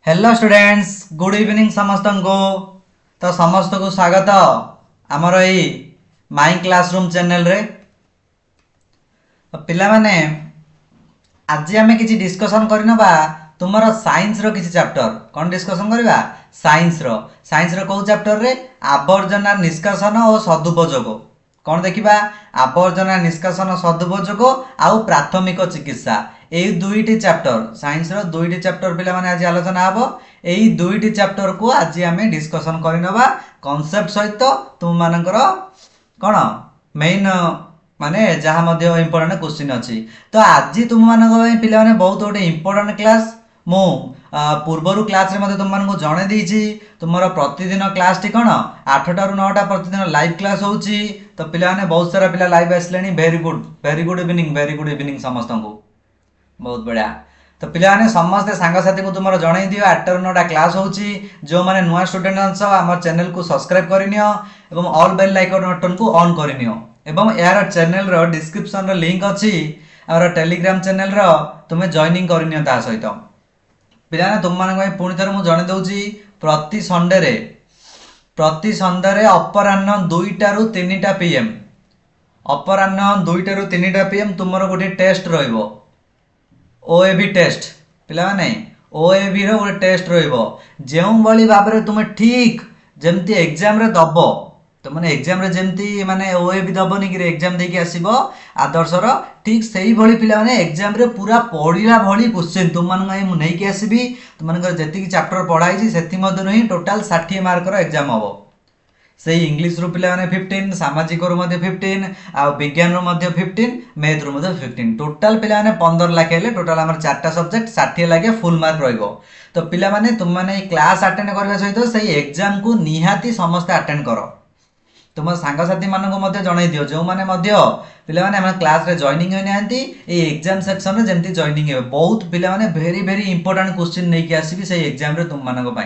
Hello students good evening समस्त को। तो समस्त को स्वागत आमर यही माई क्लासरूम चैनल रे। तो पिला माने आज आम कि डिस्कसन करनबा तुमर साइंस रो किसी चैप्टर कौन डिस्कसन करबा साइंस रो कौ चैप्टर रे आवर्जना निष्कासन और सदुपयोग कौन देखा आवर्जना निष्कासन सदुपयोग आउ प्राथमिक चिकित्सा यही दुईटी चैप्टर साइंस रो दुईटी चैप्टर पिला माने आज आलोचना हबो। यही दुईटी चैप्टर को आज आम डिस्कसन करनबा कॉन्सेप्ट सहित तुम मानकर कौन मेन माने जहाँ मध्य इम्पोर्टेंट क्वेश्चन अच्छी। तो आज तुम मानक पिला माने बहुत गोटे इम्पोर्टेंट क्लास मु पूर्वर क्लास रे तुम मानक जणे देइछि तुमर प्रतिदिन क्लास टी कौन 8 टू 9 प्रतिदिन लाइव क्लास होउछि। तो पिला माने बहुत सारा पिला लाइव आसलेनी वेरी गुड इवनिंग समस्त को बहुत बढ़िया। तो पिला माने समस्त सांगसाथी को तुमर जणे दियो 8 टू 9 क्लास होउछि। जो माने नुआ स्टूडेंट अंश हमर चैनल को सब्सक्राइब करिनियो एवं ऑल बेल आइकन बटन को ऑन करिनियो एवं यार चैनल रो डिस्क्रिप्शन रो लिंक अछि और टेलीग्राम चैनल रो तुमे जॉइनिंग करिनियो ता सहित पिला तुम मान पुणी थर मुझे जन दूसरी प्रति संडे रे अपराह्न 2टा रु 3टा PM अपराह्न 2टा रु 3टा PM तुमर गोटे टेस्ट रहिबो OAV टेस्ट पिला माने OAV रो गोटे टेस्ट रहिबो जेउ बळी भाबरे तुमे ठीक जेमती एग्जाम रे दबो तो माने एग्जाम रे जेमती माने OAV दबोनी कि एग्जाम देकी आसीबो आदर्शर ठीक सही भली पिला माने एग्जाम रे पूरा पढिला भली क्वेश्चन तुम मान मु नै कि आसीबी तुम मान जति की चैप्टर पढाई छी सेति मध्ये नहीं टोटल 60 मार्क रो एग्जाम हबो। सेही इंग्लिश रो पिला माने 15 सामाजिक रो मध्ये 15 आ विज्ञान रो मध्ये 15 मैथ रो मध्ये 15 टोटल पिला माने 15 लाख हेले टोटल हमर चारटा सब्जेक्ट 60 लागे फुल मार्क रहइबो। तो पिला माने तुम माने क्लास अटेंड करबा सहित सेही एग्जाम को निहाती समस्त अटेंड करो तुम सांगसाथी मानक मध्य जणाई दियो जो माने मध्य पिला माने हम क्लास रे जॉइनिंग होय नांती ए एग्जाम सेक्शन रे जेंती जॉइनिंग हे बहुत पिला माने वेरी इंपोर्टेंट क्वेश्चन नै कि आसीबी से एग्जाम रे तुम मानक पई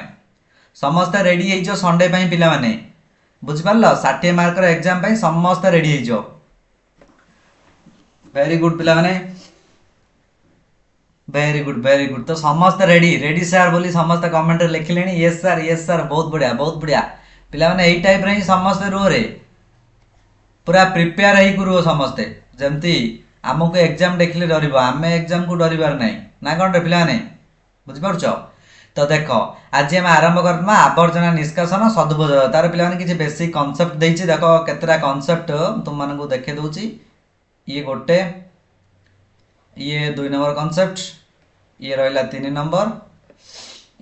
समस्त रेडी हे जो संडे पई पिला माने बुझि पारलो 60 मार्क रो एग्जाम पई समस्त रेडी हे जो वेरी गुड पिला माने वेरी गुड। तो समस्त रेडी सर बोली समस्त कमेंट रे लिखलेनी यस सर बहुत बढ़िया पिला माने एई टाइप रे समस्त रो रे पूरा प्रिपेयर हे करू समस्ते जेमती हमको एग्जाम देखले डरिबो आमे एग्जाम को डरिबार नै ना कोन रे पिला माने बुझि परछो। तो देखो आज हम आरंभ करमा आवर्जना निष्कासन सदुपयोग तार पिला माने किछि बेसिक कांसेप्ट देछि देखो केतरा कांसेप्ट तुम माने को देखे दोछि ये गोटे ये 2 नंबर कांसेप्ट ये रहला 3 नंबर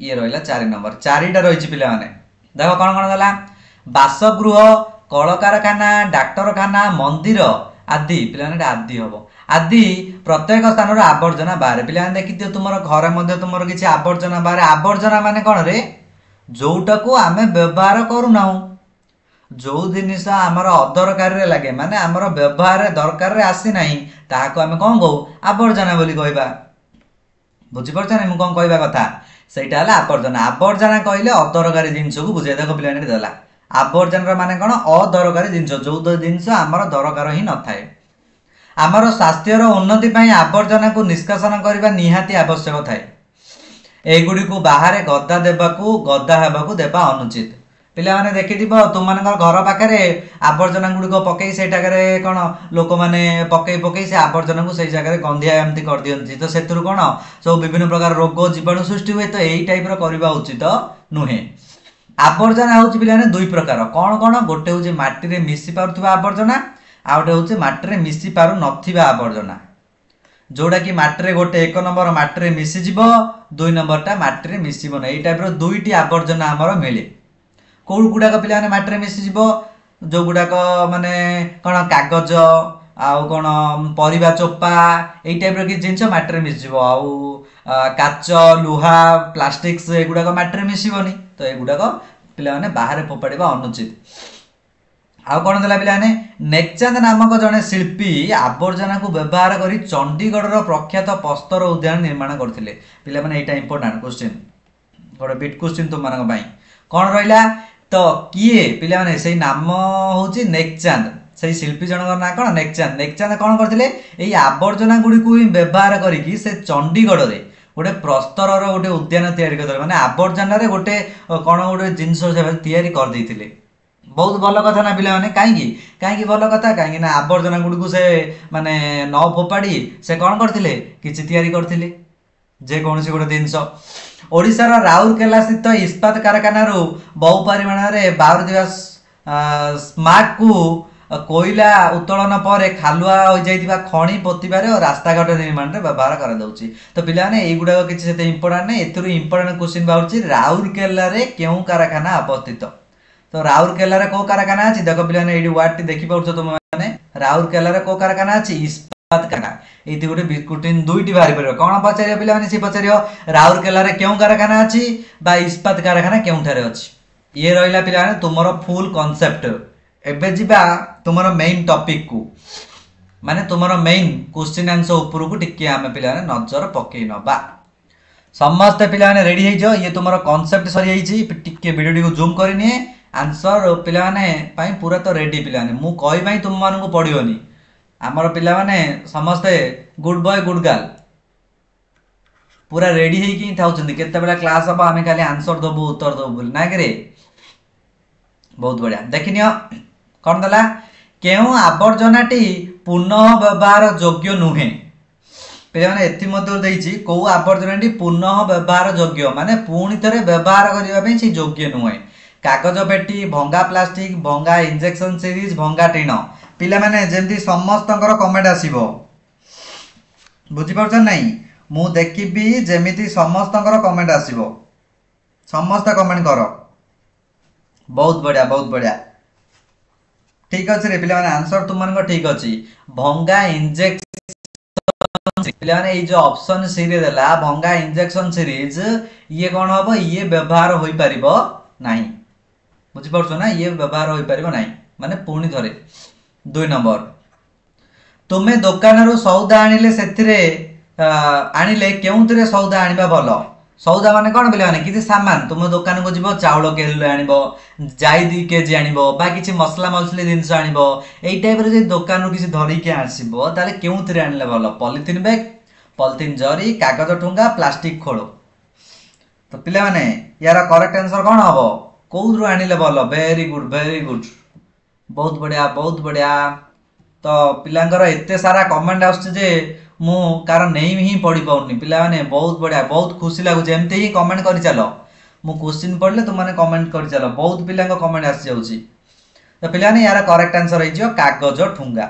ये रहला 4 नंबर चारिटा रहिछि पिला माने देखो कौन गला बासगृह कलकारखाना डाक्तरखाना मंदिर आदि पिलाने आदि हम आदि प्रत्येक स्थान आवर्जना बाहर पिलाने देखी तुम घर मध्य तुम किसी आवर्जना बाहर आवर्जना माने कौन रे जोटा को आमे व्यवहार करूना जो जिनिस आमर अदरकार लगे माने आमर व्यवहार दरकार रे आसी नाही ताहाको आमे कौन कहू आवर्जना बोली कहबा बुझी परछ ना मु कौन कहबा कथा सेटा हला आवर्जना कहले अदरकारी जिनिस को बुझाई देखो पिलाने देला आवर्जना माने कौन अदरकारी जिनिस जो जिनिस आमर दरकार ही न थाए आमर स्वास्थ्यर उन्नति पई आवर्जना को निष्कासन करबा निहाती आवश्यक थाए एगुडी को बाहर गद्दा देबाकू गद्दा हेबाकू देबा अनुचित पिला माने देखि दिबो तुम मानकर घर पाखरे आवर्जना गुडी को पकई से टाकरे कोन लोक माने पकई से आवर्जना को सही जगह गंधिया एमती कर दियंती तो सेतुर कोन सब विभिन्न प्रकार रोग जीवाणु सृष्टि हुए तो एई टाइप रो करबा उचित नुहे। आवर्जना होची पिला ने दुई प्रकार कोन गोटे होची माटी रे मिसी पारुथबा आवर्जना आ गोटे होची माटी रे मिसी पारु नथिबा आवर्जना जोड़ा कि माटी रे गोटे 1 नंबर माटी रे मिसी जिवो 2 नंबर टा माटी रे मिसिबो नै एई टाइप रो दुईटी आवर्जना हमर मिले कौन गुड़ाक पिला माटी मिसीज जो गुड़ाक माने कौन कागज आउ कौन परिबा चोपा यही टाइप कि जिनस माटी मिसीज आउ काच लुहा प्लास्टिक एगुड़ाक माटी मिसबनी तो एगुड़ाक पिला बाहर फोपाड़ा अनुचित। आउ कौन देला पिला नेकचांद नामक जड़े शिल्पी आवर्जना को व्यवहार कर चंडीगढ़ प्रख्यात पस्तर उद्यान निर्माण करते पिला माने एटा इंपोर्टेंट क्वेश्चन गोटे बिट क्वेश्चन तुम मान कौन रहा तो किए पिला माने से नाम होची नेकचांद से शिल्पी जनकर ना कौन नेकचांद कौन करते आवर्जना गुड़ी को व्यवहार करी से चंडीगढ़ रे गोटे प्रस्तर गोटे उद्यान तैयारी करदे माने आवर्जन गोटे कौन गोटे जिनस तैयारी कर देथिले बहुत भल कथा ना पिला माने कहीं भल कथा कहीं ना आवर्जना गुड़ से माने न फोपाड़ी से कौन करथिले किछि तैयारी करथिले जे कौन गोटे जिनस ओडिशार राउरकेला स्थित इस्पात कारखाना बहु परिमाण में बाहर स्मार्ट को कोईला उत्तोलन पर खालुआ हो जाइथिबा खणी पोतिबारे और रास्ताघाट निर्माण रे व्यवहार करा दउची तो पिला ने एई गुडा किछि सेते इंपोर्टेंट नै एथुरु इंपोर्टेंट क्वेश्चन बाउची राउरकेला रे केउ कारखाना अवस्थित तो राउरकेला रे को कारखाना अछि देखो पिला ने एडी वर्ड टी देखि पाउछो तुम माने राउरकेला रे को कारखाना अछि इस्पात कारखाना एति गुटे बिस्कुटिन दुईटी बाहर परबो कोन पचारियो पिला माने सी पचारियो राउरकेला रे केउ कारखाना अछि बा इस्पात कारखाना केउ ठारे अछि ये रहिला पिला माने तुमरो फुल कांसेप्ट एबे जिबा तुमरो मेन टॉपिक को माने तुमरो मेन क्वेश्चन आंसर ऊपर को टिके आमे पिला माने नजर पकई नबा समस्त पिला माने रेडी हे जो ये तुमरो कांसेप्ट सरी आइछि टिके वीडियो को जूम करनी आंसर पिला माने पई पूरा तो रेडी पिला माने मु कहि पई तुम मानन को पडियोनी हमर पिला माने समस्त गुड बॉय गुड गर्ल पूरा रेडी हे कि थाउछन केते बेला क्लास अब आमे खाली आंसर दबु उत्तर दबु बोल ना करे बहुत बढ़िया देखिनियो कौन दला केउ आवर्जनाटी पुनः व्यवहार योग्य नुहे पे माने एथि मध्य देइछि को आवर्जनाटी पुनः व्यवहार योग्य माने पुणी थरे व्यवहार करिवा पे सी योग्य नुहे कागज पेटी भंगा प्लास्टिक भंगा इंजेक्शन सीरीज भंगा टीन पिला माने जेंति समस्तंकर कमेंट आसीबो बुझि परछन नै मु देखिबी जेमिति समस्तंकर कमेंट आसीबो समस्त कमेंट करो बहुत बढ़िया ठीक अच्छे रे पिला माने आंसर तुम मन को ठीक अछि भंगा इंजेक्शन पिला माने ए जो ऑप्शन सी रे देला भंगा इंजेक्शन सीरीज ये कोन हबो ये व्यवहार होई परिबो नाही बुझि परछो ना ये व्यवहार होई परिबो नाही माने पूर्णी धरे 2 नंबर तुमे दुकान रो सौदा आनिले सेथिरे आनिले केउतरे सौदा आनिबा भलो सौदा माने कोन बिले माने किछि सामान तुम दुकान को जीवो चाउल केले आनिबो जाई 2 केजी आनिबो बा किछि मसला मसली जिंस आनिबो एई टाइप रे जे दुकान रो किछि धरि के आसीबो ताले केउतरे आनिले भलो पॉलिथिन बैग पॉलिथिन जरी कागज ठुंगा प्लास्टिक खोलो तो पिले माने यार करेक्ट आंसर कोन हबो कोउरु आनिले भलो वेरी गुड बहुत बढ़िया तो पिलांगर एते सारा कमेंट आछे जे मु कारण नहीं ही पढ़ी पाउनी पिला माने बहुत बढ़िया बहुत खुशी लागु जेमते ही कमेंट करि चलो मु क्वेश्चन पढ़ले तुम माने कमेंट करि चलो बहुत पिलांग कमेंट आसी जाउची तो पिला ने यार करेक्ट आंसर हे जियो कागज ठुंगा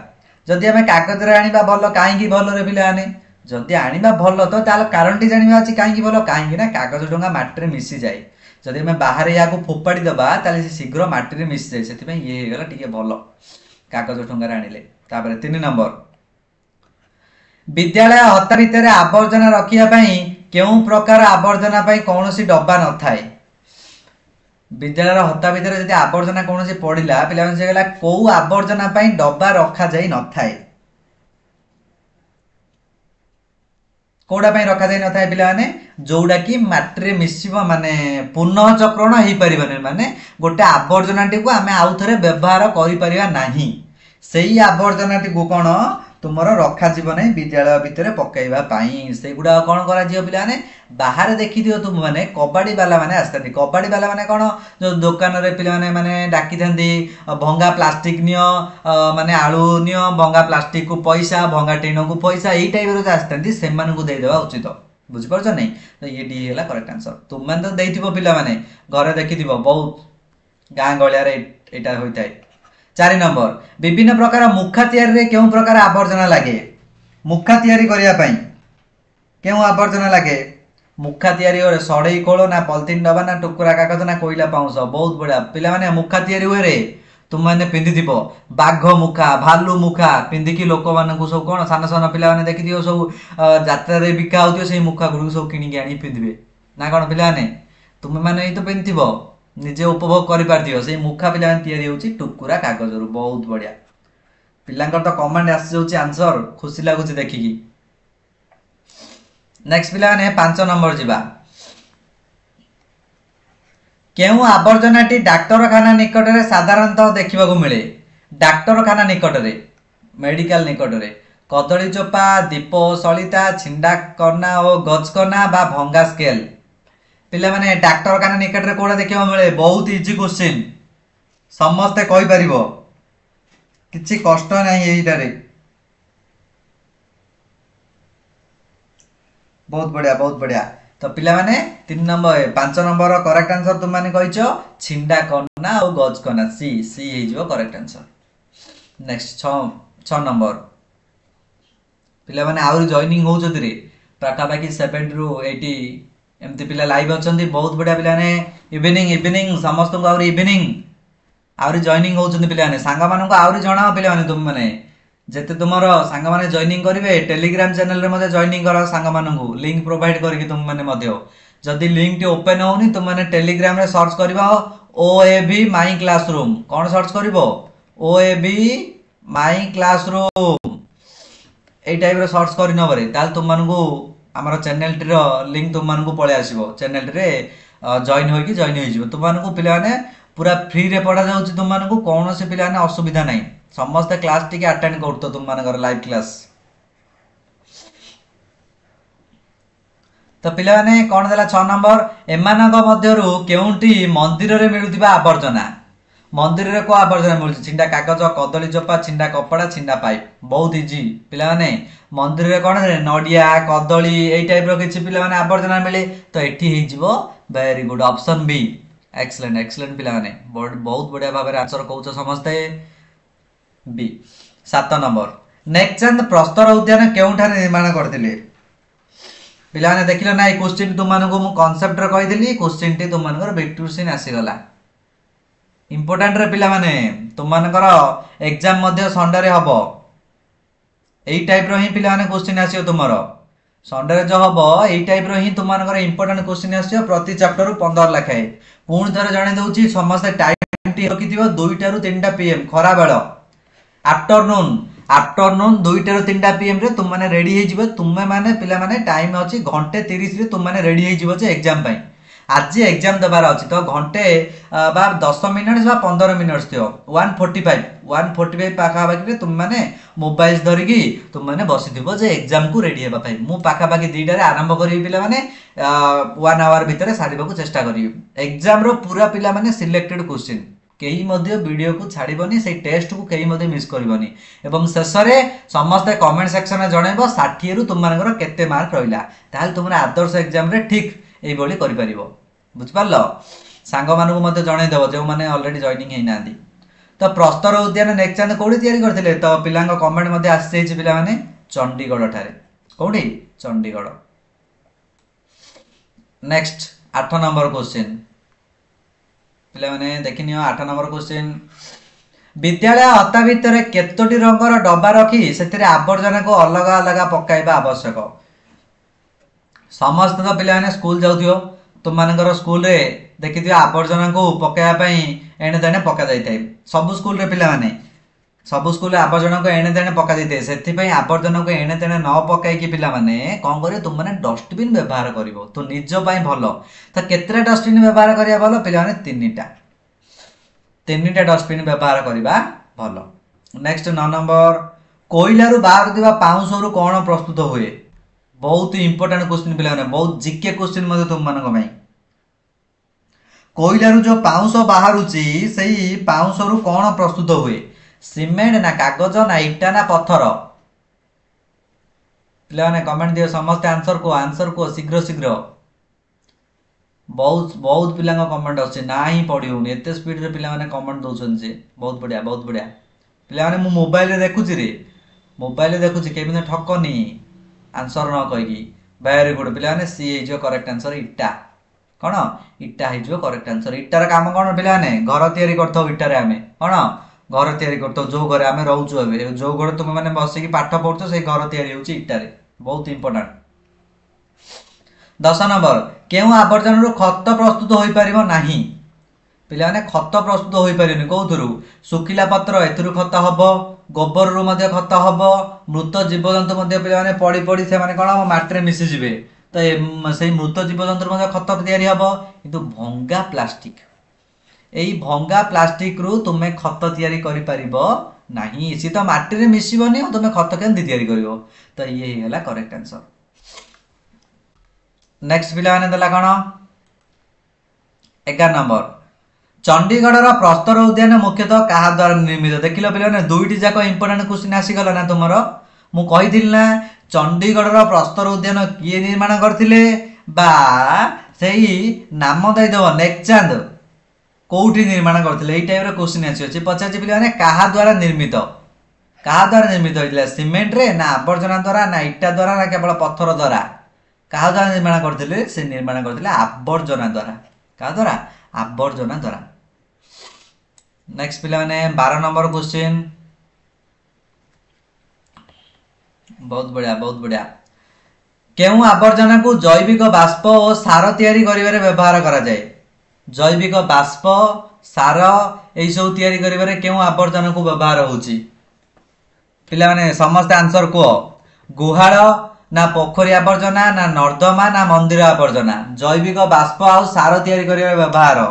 जदि हमें कागज रे आनिबा भलो काहे की भलो रे पिला माने जदि आनिबा भलो तो ताल कारण टी जानिबा अछि काहे की भलो काहे की ना कागज ठुंगा माटी रे मिसी जाय जदि हमें बाहर या को फोपाड़ी दबा ताले से शीघ्र माटी रे मिसी जाय सेति पे ये हे गला टिके भलो कागज ठुंगा रे आनिले तापर 3 नंबर विद्यालय हता भितर आवर्जना रखिया पई केउ प्रकार आवर्जना पई कोनोसी डब्बा न थाए विद्यालय हता भितर जदि आवर्जना कोनोसी पडिला पिला से गला को आवर्जना पई डब्बा रखा जाई न थाए कोडा पई रखा जाई न थाए पिला माने जोडा की माटी रे मिसिबो माने पुनः चक्रण हेई परिबने माने गोटे आवर्जनाटी को आमे आउ थरे व्यवहार करि परिबा नाही सेही आवर्जनाटी को कोन तुमरो रखा जीवन है विद्यालय भितर पकाइबा पाई से गुडा कोन करा जियो पिला ने बाहर देखि दियो तुम माने कबड्डी वाला माने आस्ताती कबड्डी वाला माने कोन जो दुकान रे पिला माने डाकी थांदी भंगा प्लास्टिक नियो माने आलू नियो भंगा प्लास्टिक को पैसा भंगा टीनो को पैसा एई टाइप रो आस्ताती से मान को दे देबा उचित बुझ परछ नै तो ये डी हैला करेक्ट आंसर तुम मान तो देइथिबो पिला माने घरे देखि दिबो बहुत गां गलिया रे एटा होइताय 4 नंबर विभिन्न प्रकार मुखा तैयारी रे केउ प्रकार आवर्जना लागे मुखा तैयारी करिया पई केउ आवर्जना लागे मुखा तैयारी और सड़ई कोलो ना पॉलिथिन डबा ना टुकुरा कागज ना कोइला पाउस बहुत बढ़िया पिला माने मुखा तैयारी होए रे तुम माने पिंदी दिबो बाघ मुखा भालू मुखा पिंदी की लोक मान को सब कोन सान सान पिला माने देखि दियो सब यात्रा रे बिका होतियो से मुखा गुडू सब किनि के आनी पिंदिबे ना कोन पिला माने तुम माने ही तो पिंदिबो निजे उपभोग करि पारथियो से मुखा पिला तैयारी होची टुकुरा कागज रु बहुत बढ़िया पिलांकर तो कमेंट आसी जाउची आंसर खुशी लागुची देखि की नेक्स्ट पिला ने 5 नंबर जिबा केउ आवर्जनाटी डाक्तरखाना निकट रे साधारणतः देखिबा को मिले डाक्तरखाना निकट रे मेडिकल निकट रे कदली चोपा दीप सलिता छिंडा कना और गजकना बा भंगा स्केल पिला माने डाक्तरखाना निकट रे कोडा देखिबा मिले बहुत इजी क्वेश्चन समस्ते कहि परिबो किछि कष्ट नाही एइटारे बहुत बढ़िया तो पिला माने 5 नंबर करेक्ट आंसर तुम माने कहिचो छिंडा कना और गजकना सी सी हे जो करेक्ट आंसर नेक्स्ट 6 नंबर पिला माने आउरी जॉइनिंग हो जति रे पाखा बाकी 70 रु 80 एमती पिला लाइव अछंती बहुत बढ़िया पिला ने इवनिंग समस्त को आउरी इवनिंग आउरी जॉइनिंग हो जति पिला ने सांगा मानु को आउरी जणाओ पिला माने तुम माने जेते तुमरो सांगा माने जॉइनिंग करिवे टेलीग्राम चैनल रे मध्ये जॉइनिंग करा सांगा मानु को लिंक प्रोवाइड करके तुम माने मध्ये जदी लिंक टी ओपन होनी तुम माने टेलीग्राम रे सर्च करबा ओएबी माई क्लासरूम कोन सर्च करबो ओएबी माई क्लासरूम ए टाइप रो सर्च करि न बरे ताल तुम मानगु हमर चैनल टी रो लिंक तुम मानगु पळे आसीबो चैनल रे जॉइन होई जिवो तुम मानगु पिला माने पूरा फ्री रे पढा जाउची तुम मानगु कोनोसे पिला माने असुविधा नाही समस्त क्लास टी के अटेंड करतो तुम मानकर लाइव क्लास तो पिला माने कोन देला 6 नंबर एमानक मध्यरु केउंटी मंदिर रे मिलुतिबा आवर्जना मंदिर रे को आवर्जना मिलुची छिंडा कागज कदली चोपा छिंडा कपड़ा छिंडा पाइप बहुत इजी पिला माने मंदिर रे कोन रे नडिया कदली एई टाइप रो किछि पिला माने आवर्जना मिले तो एठी हे जिवो very good option be excellent पिला माने बहुत बढ़िया भाबरे आंसर कहउछ समझते बी 7 नंबर नेकचंद प्रस्तर उद्यान केउठारे निर्माण करथिले पिला माने देखिलो ना ए क्वेश्चन तुम मानको मु कांसेप्ट रे कहि देली क्वेश्चन टी तुम मानकर बिट्यूसिन आसी गला इंपोर्टेंट रे पिला माने तुम मानकर एग्जाम मध्ये संडे रे हबो एई टाइप रो ही पिला माने क्वेश्चन आसीयो तुमरो संडे रे जो हबो एई टाइप रो ही तुम मानकर इंपोर्टेंट क्वेश्चन आसीयो प्रति चैप्टर रु 15 लाखाए पुण थरे जाने दउची समस्त टाइम टी रखिथिबो 2 टा रु 3 टा पीएम खरा बेलो आफ्टरनून 2 टा रु 3 टा पीएम रे तुम माने रेडी हे जिवो तुम माने पिला माने टाइम अछि घंटे 30 रे तुम माने रेडी हे जिवो जे एग्जाम पई आज एग्जाम दबार अछि तो घंटे बा 10 मिनिट बा 15 मिनिट थियो 145 पाखा बाकी रे तुम माने मोबाइल धरिकी तुम माने बसिथिबो जे एग्जाम को रेडी हेबा पई मु पाखा बाकी 2 टा रे आरंभ करिवि पिला माने 1 आवर भीतर सारिबा को चेष्टा करिवि एग्जाम रो पूरा पिला माने सिलेक्टेड क्वेश्चन केही मध्ये वीडियो को छाड़ीबनी से टेस्ट को केही मध्ये मिस करबनी एवं शेष रे समस्त कमेंट सेक्शन में जणेबो 60 रु तुम मानकर केते मार्क रहिला ताल तुमरा आदर्श एग्जाम रे ठीक एई बोली करि परिबो बुझ पारलो सांग मानु को मध्ये जणे देबो जे माने ऑलरेडी जॉइनिंग हे नांदी तो प्रस्तर उद्यान नेक्चंद कोडी तयारी करथिले तो पिलांग कमेंट मध्ये आसी छै पिला माने चंडीगढ़ ठारे कोडी चंडीगढ़ नेक्स्ट 8 नंबर क्वेश्चन पिला माने देखिनियो 8 नंबर क्वेश्चन विद्यालय हत्ता भितर केतोटी रंगर डब्बा रखी सेतिरे आवर्जना को अलग अलग पकाइबा आवश्यक समस्त तो पिला माने स्कूल जाउथियो तुम मानकर स्कूल रे देखिथियो आवर्जना को पकाइबा पई एने देने पका जाइथाय सब स्कूल रे पिला माने सब स्कूल रे आवर्जना को एने देने पका जाइथाय सेति पई आवर्जना को एने देने न पकाई कि पिला माने कोन करियो तुम माने डस्टबिन व्यवहार करिवो तो निज पई भलो तो केतरा डस्टबिन व्यवहार करिया भलो पिला माने तीनटा डस्टबिन व्यवहार करिबा भलो नेक्स्ट 9 नंबर कोइला रु बाहर दिबा पाउंस रु कोन प्रस्तुत होए बहुत इंपोर्टेंट क्वेश्चन पिला माने बहुत जीके क्वेश्चन मध्ये तुम मानको भाई कोइला रु जो पाउंस बाहरुची सेही पाउंस रु कोन प्रस्तुत होए सीमेंट ना कागज ना इटा ना पत्थर पिला माने कमेंट दियो समस्त आंसर को शीघ्र शीघ्र बहुत पिला कमेंट अछि नाही पढिउनी एते स्पीड रे पिला माने कमेंट दोछन जे बहुत बढ़िया पिला माने मु मोबाइल रे देखुची रे मोबाइल रे देखुची केमिने ठकनी आंसर न कहिकी वेरी गुड पिला माने सी हे जो करेक्ट आंसर इटा कोन इटा हे जो करेक्ट आंसर इटार काम कोन पिला माने घर तयारी करथौ इटा रे हमें कोन घर तयारी करथौ जो घरे हमें रहउछु एबे जो घरे तुम माने बसी की पाठ पढतो से घर तयारी होची इटा रे बहुत इंपोर्टेंट 10 नंबर केउ आवर्जन रु खत प्रस्तुत होई परिबो नाही पिला माने खत प्रस्तुत होई परिबनी कोथुरु सुखिला पत्र एथुरु खत हबो गोबर रु मध्ये खत हबो मृत जीवजंतु मध्ये पिला माने पड़ी से माने कोन माटी रे मिसि जिवे तो सेही मृत जीवजंतु मध्ये खत तयारी हबो किंतु भंगा प्लास्टिक एई भंगा प्लास्टिक रु तुमे खत तयारी करि परिबो नहीं सी तो माटी रे मिसिबनी तुम खत केमती तैयारी करिवो तो ये ही हला करेक्ट आंसर। नेक्स्ट पिला माने देला कोन 11 नंबर चंडीगढ़ प्रस्तर उद्यान मुख्यतः कहा द्वारा निर्मित देखिल पे दुईटी जाक इंपोर्टाट क्वेश्चन आसीगला ना तुम मु कही ना चंडीगढ़ प्रस्तर उद्यान किए निर्माण करथिले बा सेही नाम देदेव नेकचांद कौटी निर्माण करथिले एई टाइप रो क्वेश्चन आसी पचार पे मैंने कहा द्वारा निर्मित होता सीमेंट रे ना आवर्जना द्वारा ना इटा द्वारा ना केवल पत्थर द्वारा कहा द्वारा निर्माण करथिले से निर्माण करथिले आवर्जना द्वारा कहा द्वारा आवर्जना द्वारा। नेक्स्ट पिला माने 12 नंबर क्वेश्चन बहुत बढ़िया केउ आवर्जना को जैविक बाष्प और सार तैयारी करिवारे व्यवहार करा जाए जैविक बाष्प सार यही सब तैयारी करिवारे केउ आवर्जना को व्यवहार होउची पिला माने समस्त आंसर को गुहाळ ना पोखरी आवर्जना ना नर्दमा ना मंदिर आवर्जना जैविक बाष्प आ सार तैयारी करिवारे व्यवहार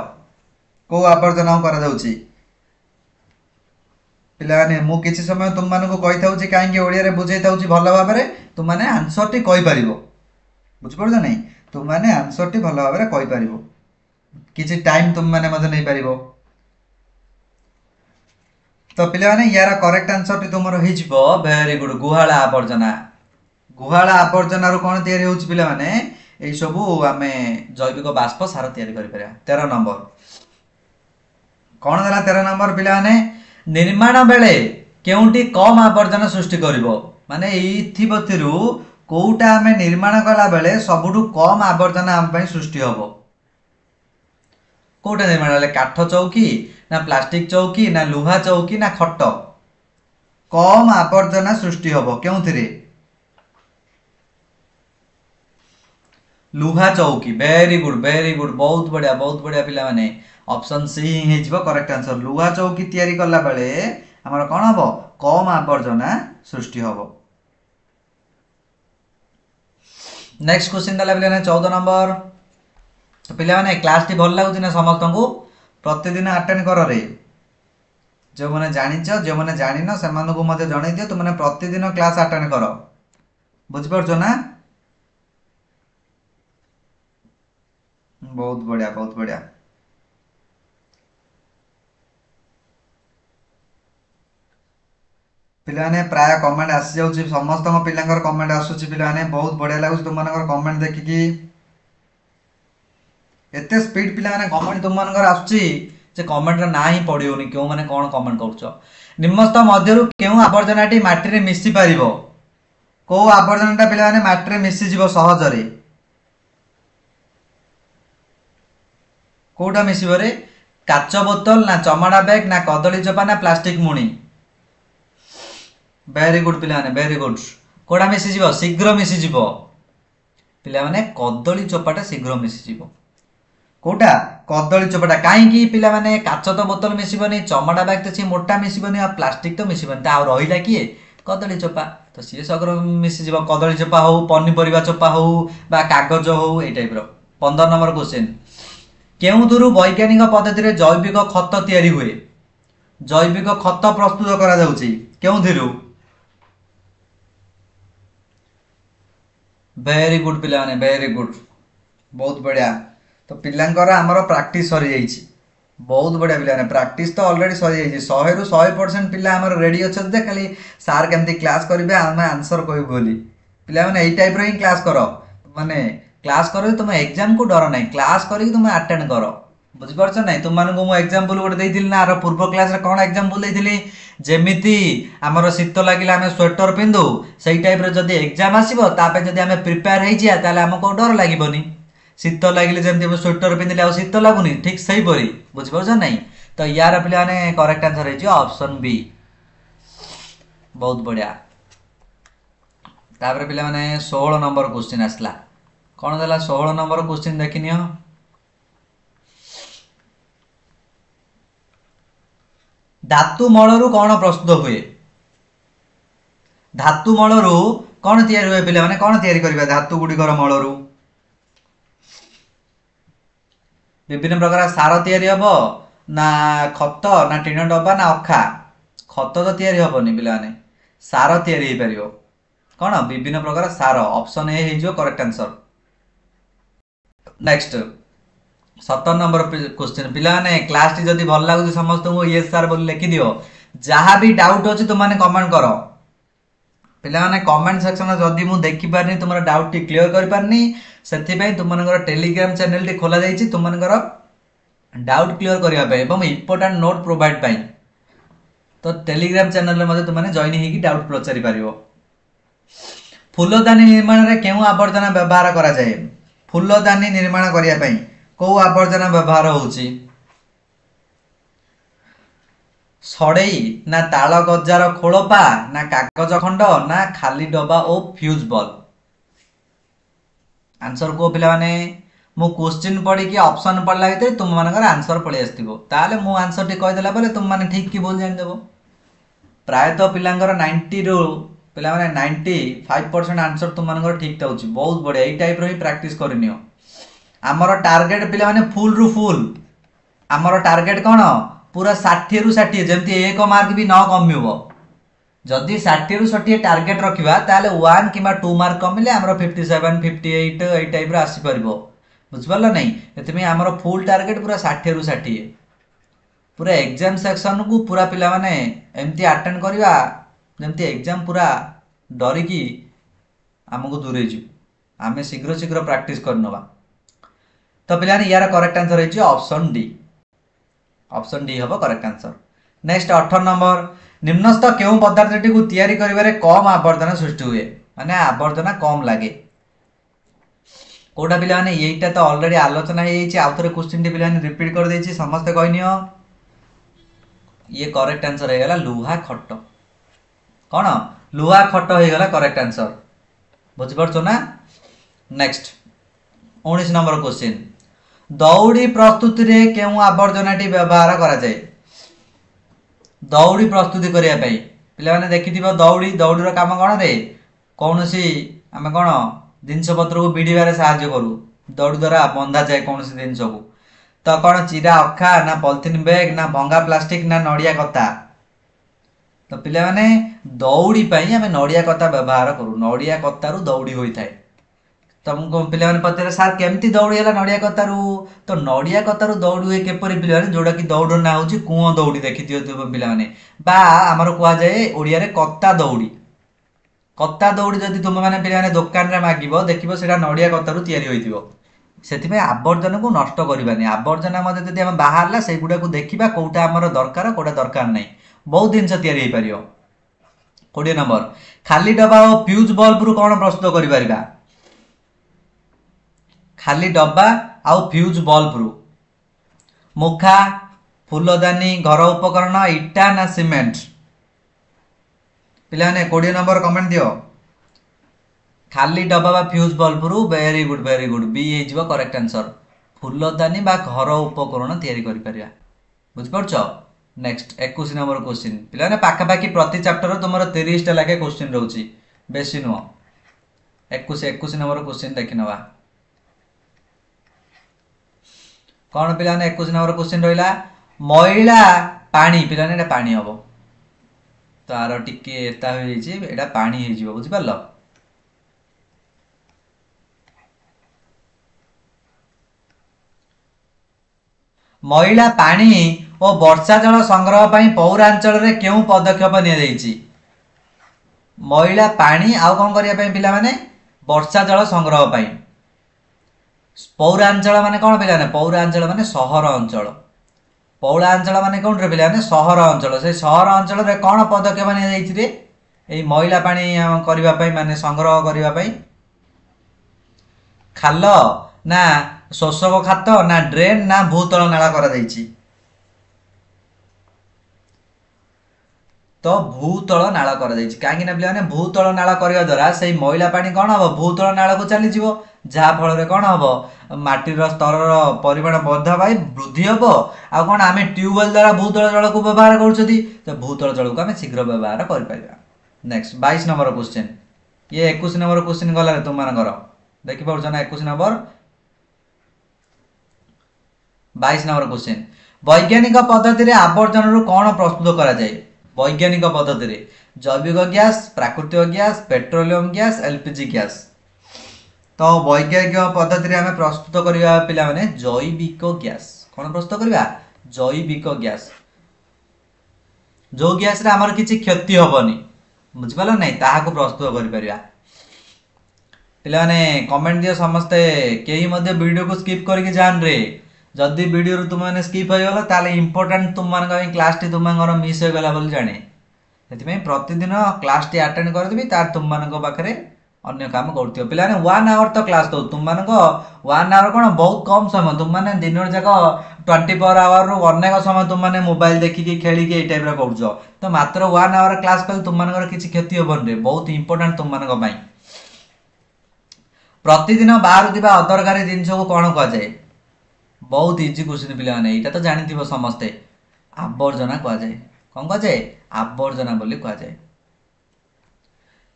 को आवर्जना करा जाउची पिलाने मु किछि समय तुम मानको कहि थाउची काहे ओडिया रे बुझाई थाउची भलो भाबरे तुम माने आंसर टी कहि परिबो बुझ पड़ो नहीं तुम माने आंसर टी भलो भाबरे कहि परिबो किछि टाइम तुम माने मते नै परिबो तो पिलाने यार करेक्ट आंसर टी तुमरो हि जिवो वेरी गुड गुहाळा आवर्जना रो कोन तयारी होउची पिला माने एई सबु आमे जैविक बाष्प सार तयारी करि परिया 13 नंबर कोन देला 13 नंबर पिला माने निर्माण बेले केउटी कम आवर्जना सृष्टि करिवो माने इथि बतिरु कोउटा आमे निर्माण कला बेले सबुठु कम आवर्जना आम पई सृष्टि हबो कोउटा निर्माण बेले काठ चौकी ना प्लास्टिक चौकी ना लुहा चौकी ना खट कम आवर्जना सृष्टि हबो केउथिरे लुहा चौकी वेरी गुड बहुत बढ़िया पिला माने ऑप्शन सी ही हेजिबो करेक्ट आंसर लुहा चौकी तयारी करला बेले हमर कोन हबो कम आवर्जना सृष्टि हबो। नेक्स्ट क्वेश्चन दला पिला ने 14 नंबर तो पिला माने क्लास टी भल लागुची ना समस्त को प्रतिदिन अटेंड कर रे जो माने जानिछ जो माने जानिनो से माने को मते जणाई दियो तो माने प्रतिदिन क्लास अटेंड करो बुझ परछो ना बहुत बढ़िया पिलाने प्राय कमेंट आसी जाउची समस्त पिलांकर कमेंट आसुची पिलाने बहुत बढ़िया लागुची तुम मानकर कमेंट देखिकी एते स्पीड पिलाने कमेंट तुम मानकर आसुची जे कमेंट ना ही पड़ियोनी क्यों माने कोन कमेंट करछो निम्नस्थ मध्यरु केउ आवर्जनाटी माटी रे मिसी पारिबो को आवर्जनाटा पिलाने माटी रे मिसी जीवो सहज रे कोटा मिसिबो रे काच बोतल ना चमड़ा बैग ना कदली चोपा ना प्लास्टिक मुणी वेरी गुड पिलाने वेरी गुड कोड़ा मिसी जीवो शीघ्र मिसी जीवो पिला माने कदली चोपाटा शीघ्र मिसी जीवो कोटा कदली चोपाटा काई की पिला माने काच तो बोतल मिसिबनी चमड़ा बैग तो सी मोटा मिसिबनी आ प्लास्टिक तो मिसिबनी ता रहिला किए कदली चोपा तो सी शीघ्र मिसी जीवो कदली चोपा हो पन्नी परिबा चोपा हो बा कागज हो ए टाइप रो 15 नंबर क्वेश्चन केउदुरु वैज्ञानिक पद्धति रे जैविक खत तयारी हुए जैविक खत प्रस्तुत करा जाउची केउदिरु वेरी गुड पिला माने वेरी गुड बहुत बढ़िया तो पिलांकर हमर प्रैक्टिस सरी जाईची बहुत बढ़िया पिला माने प्रैक्टिस तो ऑलरेडी सरी जाईची 100 रु 100% पिला हमर रेडी अछत दे खाली सर केमती क्लास करिवे हम आंसर कहू बोली पिला माने एई टाइप रो ही क्लास करो माने क्लास करो तुम एग्जाम को डर नहीं क्लास करी तुम अटेंड करो बुझ परछ नहीं तुम मानू मु एग्जांपल गोटे देइथिल ना आरो पूर्व क्लास रे कोन एग्जांपल देइथिली जेमिति हमर शीत लागिला हमें स्वेटर पिंदु सेही टाइप रे जदी एग्जाम आसीबो तापे जदी हमें प्रिपेयर हेइ जिया ताले हमको डर लागिबोनी शीत लागिले जेमति हम स्वेटर पिंदिले आ शीत लागुनी ठीक सही परी बुझ परछ नहीं तो यार पिला ने करेक्ट आंसर हेइ जो ऑप्शन बी बहुत बढ़िया तापर पिला माने 16 नंबर क्वेश्चन आसला कौन देला 16 नंबर क्वेश्चन देखिनियो धातु मलरु कौन प्रस्तुत हुए धातु मलरु कौन तैयारी हुए पिला माने कौन तैयारी करबा धातु गुडिकर मलरु विभिन्न प्रकार सार तैयारी हबो ना खत ना टीन डब्बा ना अखा खत तो तैयारी हेनी पे सार तैयारी हो पार कौन विभिन्न प्रकार सार ऑप्शन ए हो correct answer. Next 17 number question पिलाने क्लास टी जदि भल लगुच समस्त को यस सर बोली लिखि दियो जहाँ भी डाउट अच्छे तुमने कमेंट कर पिलाने कमेंट सेक्शन जदि मु देखि पारनी तुम डाउट टी क्लियर कर पारनी से तुम टेलीग्राम चैनल टी खोला जाइए तुम डाउट क्लियर करने इंपोर्टेंट नोट प्रोवाइड पाई तो टेलीग्राम चैनल में तुमने जॉइन होगी डाउट पचारि पार। फूलदानी निर्माण में क्यों आवर्जना व्यवहार करा जाए फूलदानी निर्माण करने कौ आवर्जना व्यवहार होची सड़ई ना ताल गजार खोलपा ना कागज खंड ना खाली डबा और फ्यूज बल्ब आंसर को पिला माने मु क्वेश्चन पढ़ी कि ऑप्शन पढ़ला भितर तुम मानकर आंसर पळि आस्तिबो ताले मु आंसर टी कहि देला परे तुम माने ठीक कि बोल जानि देबो प्रायतः पिलांगर 90 रो पिला माने 95% आंसर तुम मानकर ठीक थाउची बहुत बढ़िया एई टाइप रो ही प्रैक्टिस करनियो। आमर टार्गेट पिला माने फुल रु फुल आमर टार्गेट कोन पूरा 60 रु 60 जेमति एक मार्क भी न कमिबो जदि 60 रु 60 टार्गेट रखिबा ताले 1 किबा 2 मार्क कमिले हमरो 57 58 एई टाइप रो आसी परबो बुझिपारल नहीं एतमे हमरो फुल टार्गेट पूरा 60 रु 60 पूरा एग्जाम सेक्शन को पूरा पिला माने एमती अटेंड करबा जेमती एग्जाम पूरा डरी की हमको दूरे जु आमे शीघ्र शीघ्र प्रैक्टिस करनबा तो पिला यार करेक्ट आंसर है ऑप्शन डी हम करेक्ट आंसर। नेक्स्ट 18 नंबर निम्नस्थ क्यों पदार्थटी को तैयारी करिवारे कम आवर्जना सृष्टि हुए माने आवर्जना कम लागे कोटा पिला माने एटा तो ऑलरेडी आलोचना हे आउ थरे क्वेश्चन टी पिला रिपीट कर देछि समस्त कहनियो ये करेक्ट आंसर हे गला लुहा खट कौन लुहा खट हो गला करेक्ट आंसर बुझ परछो ना। नेक्स्ट 19 नंबर क्वेश्चन दौड़ी प्रस्तुति रे केउ आवर्जनाटी व्यवहार करा जाए दौड़ी प्रस्तुति करिया पई पिला माने देखिथिबो दौड़ी दौड़ीर काम कोन रे कोनोसी आमे कोन जिनस पत्र को बिड़ीबारे सहाय्य करू दौड़ी द्वारा बंधा जाए कोनोसी जिनस को तो कोन चिरा अखा ना पॉलिथिन बैग ना भंगा प्लास्टिक ना नड़िया कता तो पिला माने दौड़ी पई आमे नड़िया कता व्यवहार करू नड़िया कतारू दौड़ी होई थाए तुमको पिला माने पचरे सर केमती दौड़ी हला नड़िया कतारू तो नड़िया कतारू दौड़ी हुए केपरि पिला माने जोडा कि दौड़ ना होची कुओ दौड़ी देखि दियो तुम पिला माने बा हमर कुआ जाए ओडिया रे कत्ता दौड़ी जदि तुम माने पिला माने दुकान रे मागिबो देखिबो सेटा नड़िया कतारू तयारी होइतिबो सेति में आवर्जना को नष्ट करबानी आवर्जना मध्ये जदि हम बाहरला से गुडा को देखिबा कोटा हमर दरकार कोटा दरकार नै बहुत दिन से तयारी होई परियो। 20 नंबर खाली डब्बा और फ्यूज बल्ब रु कोन प्रस्तुत करि परिबा खाली डब्बा आउ फ्यूज बल्ब रु मुखा फूलदानी घर उपकरण इटा ना सीमेंट पिलाने 20 नंबर कमेंट दियो खाली डब्बा बा फ्यूज बल्ब रु वेरी गुड बी हे करेक्ट आंसर फूलदानी बा घर उपकरण तयारी करि परिबा बुझ परछो। नेक्स्ट 21 नंबर क्वेश्चन पिलाने पाखापाखि प्रति चैप्टर तुमर 30 टा लागे क्वेश्चन रहउची बेसी नुह 21 नंबर क्वेश्चन देखिनवा कौन पिलाने 21 नंबर क्वेश्चन रहिला महिला पानी पिलाने एटा पानी हबो तो आरो टिके एता हो जाइछि एटा पानी हे जिवो बुझि परलो महिला पानी और वर्षा जल संग्रह पई पौरांचल रे केउ पदक्षेप निया जाइछि महिला पानी आउ कोन करिया पई पिला माने वर्षा जल संग्रह पई पौरांचल माने कौन पिलाने पौरांचल माने सहर अंचल पौरांचल माने कौन रे पिलाने सहर अंचल से सहर अंचल रे कौन पदक्षेप निया जाइछि रे एई महिला पानी करिवा पई माने संग्रह करिवा पई खाल ना शोषक खात ना ड्रेन ना भूतल नाला करा जाइछि तो भूतल नाला करा जाइछि काहे ना पिलाने भूतल नाला करबा द्वारा सेई महिला पानी कोन हबो भूतल नाला को चली जिवो जहा फल रे कोन हबो माटीर स्तर परिमाण बद्ध भाई वृद्धि हबो आ कोन आमे ट्यूबवेल द्वारा भूतल जल को व्यवहार करछथि तो भूतल जल को आमे शीघ्र व्यवहार कर पाइबा। नेक्स्ट 22 नंबर क्वेश्चन ये 21 नंबर क्वेश्चन गला रे तुम मानकर देखि पड़छ ना 21 नंबर 22 नंबर क्वेश्चन वैज्ञानिक पद्धति रे आवर्जन रु कोन प्रस्तुत करा जाय वैज्ञानिक पद्धति जैविक गैस प्राकृतिक gas petroleum gas LPG gas तो वैज्ञानिक पद्धति आम प्रस्तुत करवा पे जैविक गैस कौन प्रस्तुत करवा जैविक गैस जो गैस रे आमर किसी क्षति हेनी बुझिपाल ना ताकू प्रस्तुत कर पिलाने कमेंट दियो समस्ते कहीं वीडियो को स्किप करके जान रे जदि वीडियो तुम मैंने स्किप हो गला ताले इंपोर्टेंट तुम मान क्लास टी तुम मिस हो गला बोली जाने से प्रतिदिन क्लास टी अटेंड करदेवी तार तुम मान पाखे अन्य काम कर पे 1 आवर तो क्लास दो तुम मान 1 आवर कौन बहुत कम समय तुम मैंने दिन जाक 24 आवर रु अनेक समय तुम मैंने मोबाइल देखिकी खेलिकी ये टाइप कर तो मात्र 1 आवर क्लास कल तुम मान किसी क्षति हेनी बहुत इंपोर्टेंट तुम मान प्रतिदिन बाहर अदरकारी जिनस को कौन कहुए बहुत इजी क्वेश्चन पे यहाँ तो जानी समस्ते आवर्जना कहुए कौन कहुए आवर्जना बोली कहुए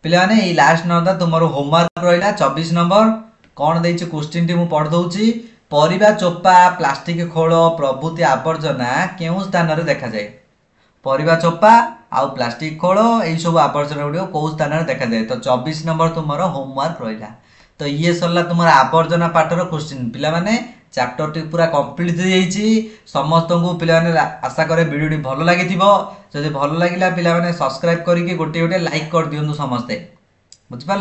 पे लास्ट नंबर तुम होमवर्क रहा 24 नंबर कौन दे क्वेश्चन टी पढ़ दूची परिबा चोपा प्लास्टिक खोल प्रभृति आवर्जना केउ स्थान रे देखा जाए परिबा चोपा आउ प्लास्टिक खोल यही सब आवर्जना गुड़ कौ स्थान रे देखा जाए तो 24 नंबर तुम होमवर्क रहा तो ये सरला तुम आवर्जना पाठर क्वेश्चन पे चैप्टर टी पूरा कंप्लीट हो जाइए समस्त को पे आशा करे वीडियो भल लगी जब भल लगे पे सब्सक्राइब करके गोटे गोटे लाइक कर दिंतु समस्ते बुझिपार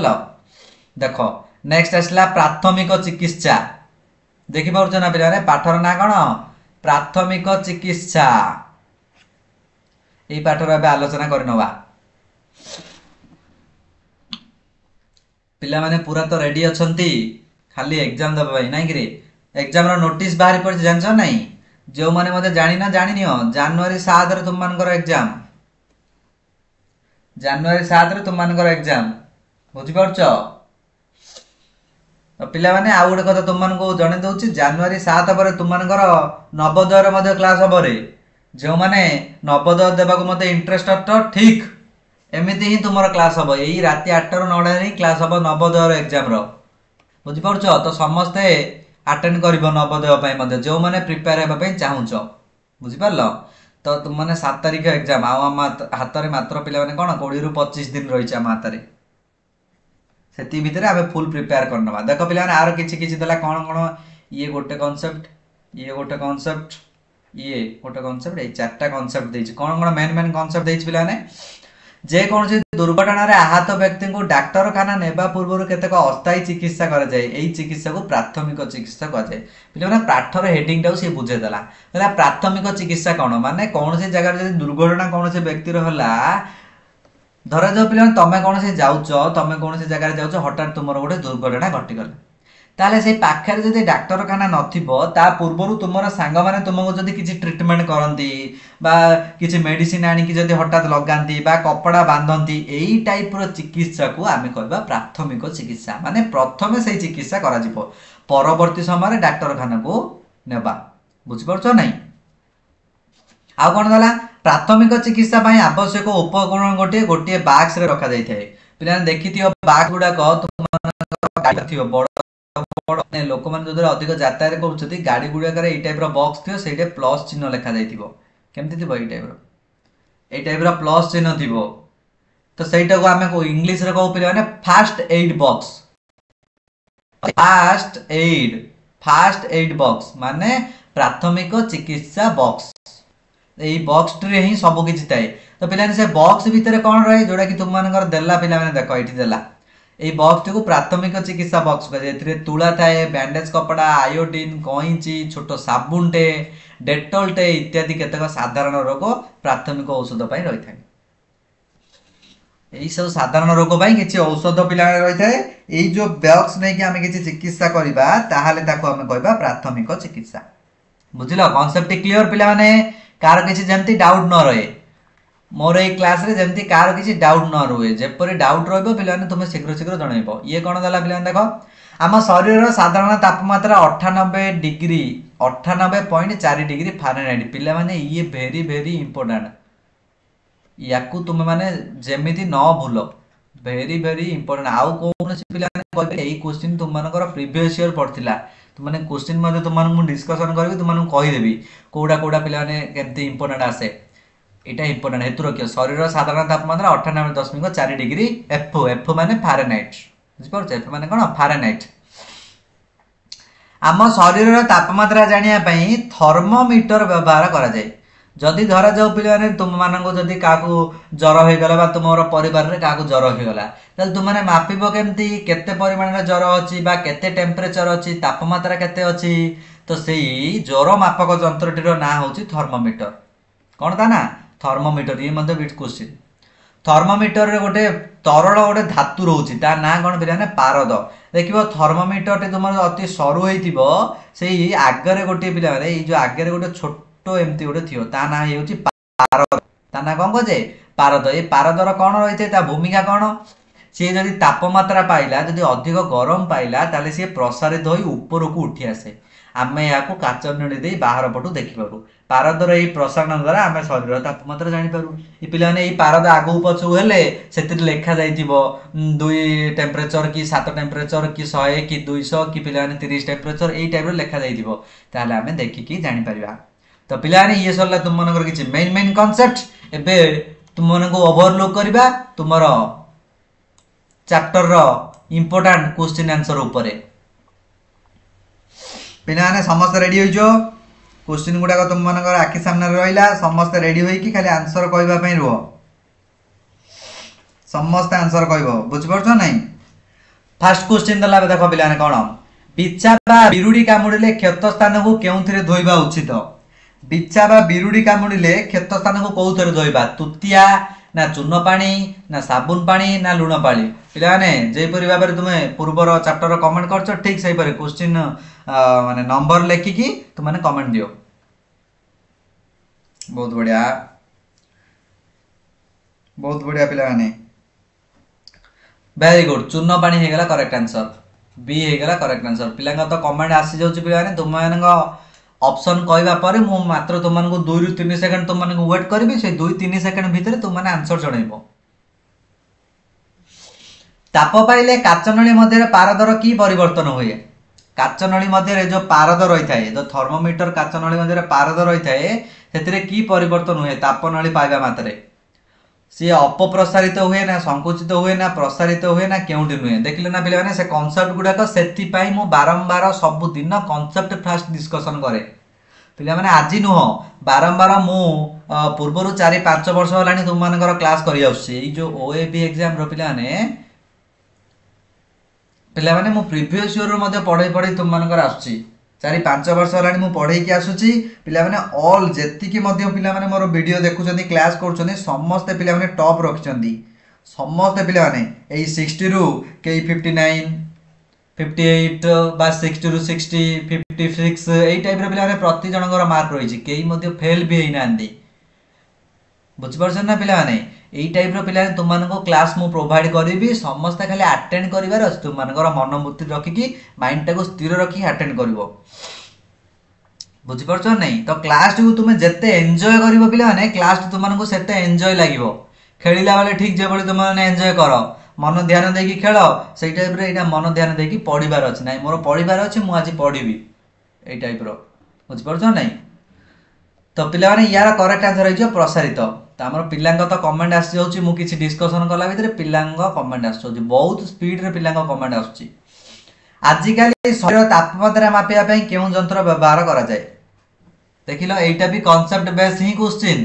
देख नेक्स्ट आसला प्राथमिक चिकित्सा देखिपुर ना पे पाठर ना कौन प्राथमिक चिकित्सा यही पाठर आलोचना करनवा पिला माने पूरा तो रेडी अछंती खाली एग्जाम दबा भाई नहीं कि एग्जाम रो नोटिस बाहरी पड़ जानछ नहीं जो माने मते जानि ना जानि नियो जनवरी 7 रे तुम मानकर एग्जाम जनवरी 7 रे तुम मानकर एग्जाम बुझि परछ तो पिला माने आ गुटे कथा तुम मान को जणे दउची जनवरी 7 पर तुम मानकर नवोदय रे मते क्लास हबरे जो माने नवोदय देबा को मते इंटरेस्ट अट ठीक एमती ही तुम क्लास हम यही राति 8 ରୁ 9 ही क्लास हम नवोदय एग्जाम बुझिपार तो समस्ते अटेंड कर नवोदय जो मैंने प्रिपेयर होगापी चाहूच बुझिपार तो तुम मैंने 7 तारिख एग्जाम आम हाथ में मात्र पे कौन 20 ରୁ 25 दिन रही आम हाथ से भितर आम फुल प्रिपेयर करना देख पे आर कि देला कौन कौन ये गोटे कनसेप्ट ये गोटे कनसेप्ट ये गोटे कनसेप्ट ये 4टा कनसेप्ट देछि कौन कौन मेन मेन कनसेप्ट देछि पे जेकोसी दुर्घटना आहत व्यक्ति को डाक्तरखाना नेबा पूर्व केतक अस्थायी चिकित्सा कर जाए यही चिकित्सा को प्राथमिक चिकित्सा कहुए पे पाठर हेडिंग टाक सी बुझेदेला प्राथमिक चिकित्सा कौन माने कौन सी जगह जब दुर्घटना कौन सी व्यक्तिर है धरा जाओ पे तुम कौन सी जाऊच तुम कौन सी जगह जाऊच हठात तुम गोटे दुर्घटना घटीगला ताले से पाखे जदि डाक्तरखाना नथिबो ता पूर्वरु तुमर सांग माने तुमको जदि किछि ट्रीटमेंट करंती बा किछि मेडिसिन आनी कि जदि हठात लगांती बा कपड़ा बांधंती एई टाइप रो चिकित्सा को आमे कहबा प्राथमिक चिकित्सा माने प्रथमे से चिकित्सा करा जिवो परवर्ती समय डाक्तरखाना को नेबा बुझि परछो नै आ कोन दला प्राथमिक चिकित्सा पई आवश्यक उपकरण गोटे गोटे बॉक्स रे रखा जाय थाए पिला देखिथियो बॉक्स गुडा को तुम गाडी थियो बड़ लोक मैंने जो अधिक यातायात कर गाड़ी गुड़ाक टाइप बॉक्स थी से प्लस चिन्ह लिखा जामती थी ये टाइप प्लस चिन्ह थी तो सहीटा को आम इंग्लीश रे कहू पे fast aid box fast aid box माने प्राथमिक चिकित्सा बॉक्स यही बॉक्स टे ही सब किसी थाए तो पे से बॉक्स भितर कौन रहे जोड़ा कि तुम मान देला पे देख ये देला ये बॉक्स टी को प्राथमिक चिकित्सा बॉक्स कहे तुला थाए बैंडेज कपड़ा आयोडीन कईची छोट साबुन टे डेटोल टे इत्यादि केतक साधारण रोग प्राथमिक औषध रही था यही सब साधारण रोग किसी औषध पिला रही था यही जो बॉक्स नहीं कि आम किसी चिकित्सा करवा ताहले ताको आम कहबा प्राथमिक चिकित्सा बुझिल कॉन्सेप्ट क्लियर पिला माने कार किसी जमती डाउट न रहे मोर ये क्लास रे जमती कार किसी डाउट न रुए जेपरी डाउट रहिबो पिलाने तुमे शीघ्र शीघ्र जणैबो ये कोन दला पिलाने देखो आम शरीर साधारण तापमात्रा 98 डिग्री 98.4 डिग्री फारेनहाइट पिला माने ये वेरी वेरी इंपोर्टेंट याकू तुम माने जेमिति न भूलो वेरी वेरी इंपोर्टेंट आउ कोन पिला कहबे एई क्वेश्चन तुम मानकर प्रीवियस ईयर पढ़थिला तुम माने क्वेश्चन मध्ये तुम मानू डिस्कशन करबी तुम मानू कहि देबी कोडा कोडा पिला माने केमती इंपोर्टेंट आसे এটা ইম্पोर्टेंट हेतु रखियो शरीर साधारण तापमात्रा 98.4 डिग्री एफ एफ माने फारेनहाइट बुझिपारुछ एफ माने कोन फारेनहाइट आम शरीर तापमात्रा जानिया पई थर्मोमीटर व्यवहार करा जाय जदि धरा जाऊ पिले तुम मानक जदि क्या ज्वर हो गला तुम परिवार में क्या ज्वर हो गला तुमने मापिब केमती केते परिमाण में ज्वर अच्छी केते टेम्परेचर अच्छी तापमात्रा केते अच्छी तो सही ज्वर मापक जंत्रटीर ना हूँ थर्मोमीटर कौन ता ना थर्मोमीटर ये बिट क्वेश्चन थर्मोमीटर रे गोटे तरल गोटे धातु रोचे ता ना कौन पे पारद देखिए थर्मोमीटर तुम अति सरू हो आगे गोटे पे जो आगे गोटे छोट एमती गोटे थी ता ना हो पारद ता ना कौन कहे पारद ये पारदर कौन रही है भूमिका कौन सी जदि तापमात्रा पाइला जदि अधिक गरम पाइला ताले सी प्रसारित हो ऊपर को उठी आसे आम या काच नड़ी दे बाहर पटू देखिपारू पारदर यही प्रसारण द्वारा आम शरीर तापमात्रा जापर ये पे पारद आगू पछू हेले से लिखा जा 2 टेम्परेचर कि 7 टेम्परेचर कि 100 कि 200 कि पे 30 टेम्परेचर यही टाइप लिखा जाइए आम देखिकी जापर तो पे ये सरला तुम मन किसी मेन मेन कनसेप्ट एवं तुम मन को ओवरलुक करवा तुम चैप्टर इंपोर्टेंट क्वेश्चन आंसर उपरे पिना समस्त रेडी हो क्वेश्चन गुड़ाक तुम मन आखि सामने रहा समस्त रेडी होगी खाली आंसर कहवाई रुह समस्त आंसर कह बुझीपार ना फास्ट क्वेश्चन देला देख पे कौन बिछा बिरुड़ी कामुड़े क्षत स्थान को क्यों धोवा उचित बिछा बिरुड़ी कामुड़े क्षत स्थान को कौ थे धोवा तुतिया ना चून पानी ना साबुन पानी ना लुण पानी पे जेपरी भाव में तुम्हें पूर्वर चैप्टर कमेंट कर ठीक से क्वेश्चन माने नंबर लेखिकी तुमने कमेंट दियो बहुत बढ़िया पे वेरी गुड चून पानी हो गला करेक्ट आंसर बी हो गला करेक्ट आंसर पिला तो कमेंट आसी जाउची पिला तुम ऑप्शन कहवा पर मु मात्र तुमको 2 रु 3 सेकंड तुमको वेट करी से 2-3 सेकंड भितर तुमने आंसर जनइब ताप पाइले काचनली मध्य पारदर की परिवर्तन हुए काचनली मध्य जो पारद रही है जो थर्मोमीटर काचनली मध्य पारद रही है से की परिवर्तन हुए तापनली पाइबा मात्रे सी अपप्रसारित हुए ना संकुचित हुए ना प्रसारित हुए ना क्योंटी नुहे देखिले ना पे से कनसेप्ट गुड़ाक से बारंबार सबुदिन कनसेप्ट फास्ट डिस्कसन करे पे मैंने आज नुह बारंबार मु पूर्वर 4-5 वर्ष है तुम मान क्लास कर ओएबी एग्जाम पे पे मु प्रीवियस ईयर पढ़े पढ़े तुम मान 4-5 वर्ष है पढ़े आसूची पे ऑल जी पे मोर वीडियो देखुं क्लास कर समस्ते पे टॉप रखिंट समस्ते पे 60 रु कई 59 58 बा 60 रु 60 56 यही टाइप पे प्रति जनकर मार्क रही कई फेल भी होना बुझीपार ना पे यही टाइप पे तुमको क्लास मु प्रोवाइड करी समस्ते खाली अटेंड कर तुम मनोवृत्ति रखिकी माइंड टाक स्थिर रखी अटेंड कर बुझीपार नहीं तो क्लास टी तुम जिते एंजॉय कर पे क्लास तुमको से एंजॉय लगे खेला बेले ठीक जो तुमने एंजॉय कर मन ध्यान देकी खेल से टाइप रे मन ध्यान देकी पढ़ार अच्छे ना मोर पढ़ार अच्छे मुझे पढ़ी यही टाइप बुझीपार नहीं तो पे यार करेक्ट आंसर हो प्रसारित तो आम पिला तो कमेंट आसी जाऊँगी मुझे डिस्कसन कला भितर पिला कमेंट आस बहुत स्पीड रे पिला कमेंट आसूँ आजिकल शरीर तापमात्रा मापिया क्यों जंत्र व्यवहार करा जाए देख लो यहीटा भी कनसेप्ट बेस ही क्वेश्चन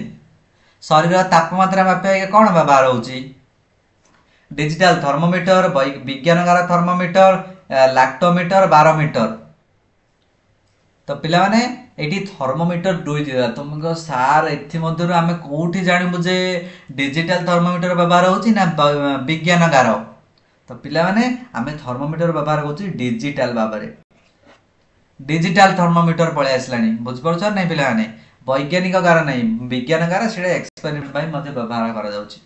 शरीर तापमात्रा मापिया कौन व्यवहार होची डिजिटल थर्मोमीटर विज्ञानगार थर्मोमीटर लैक्टोमीटर बारोमीटर तो पिला माने एटी थर्मोमीटर दुई दिला तुमको सार एथि मध्यरु आमे कोठी जानिबु जे डिजिटल थर्मोमीटर व्यवहार होची ना विज्ञानगार तो पिला माने आमे थर्मोमीटर व्यवहार होची डिजिटल बाबरे डिजिटल थर्मोमीटर पळे आसलानी बुझ परछ नै पिला माने वैज्ञानिक गार नै विज्ञानगार सेडा एक्सपेरिमेंट बाय मध्ये व्यवहार करा जाउची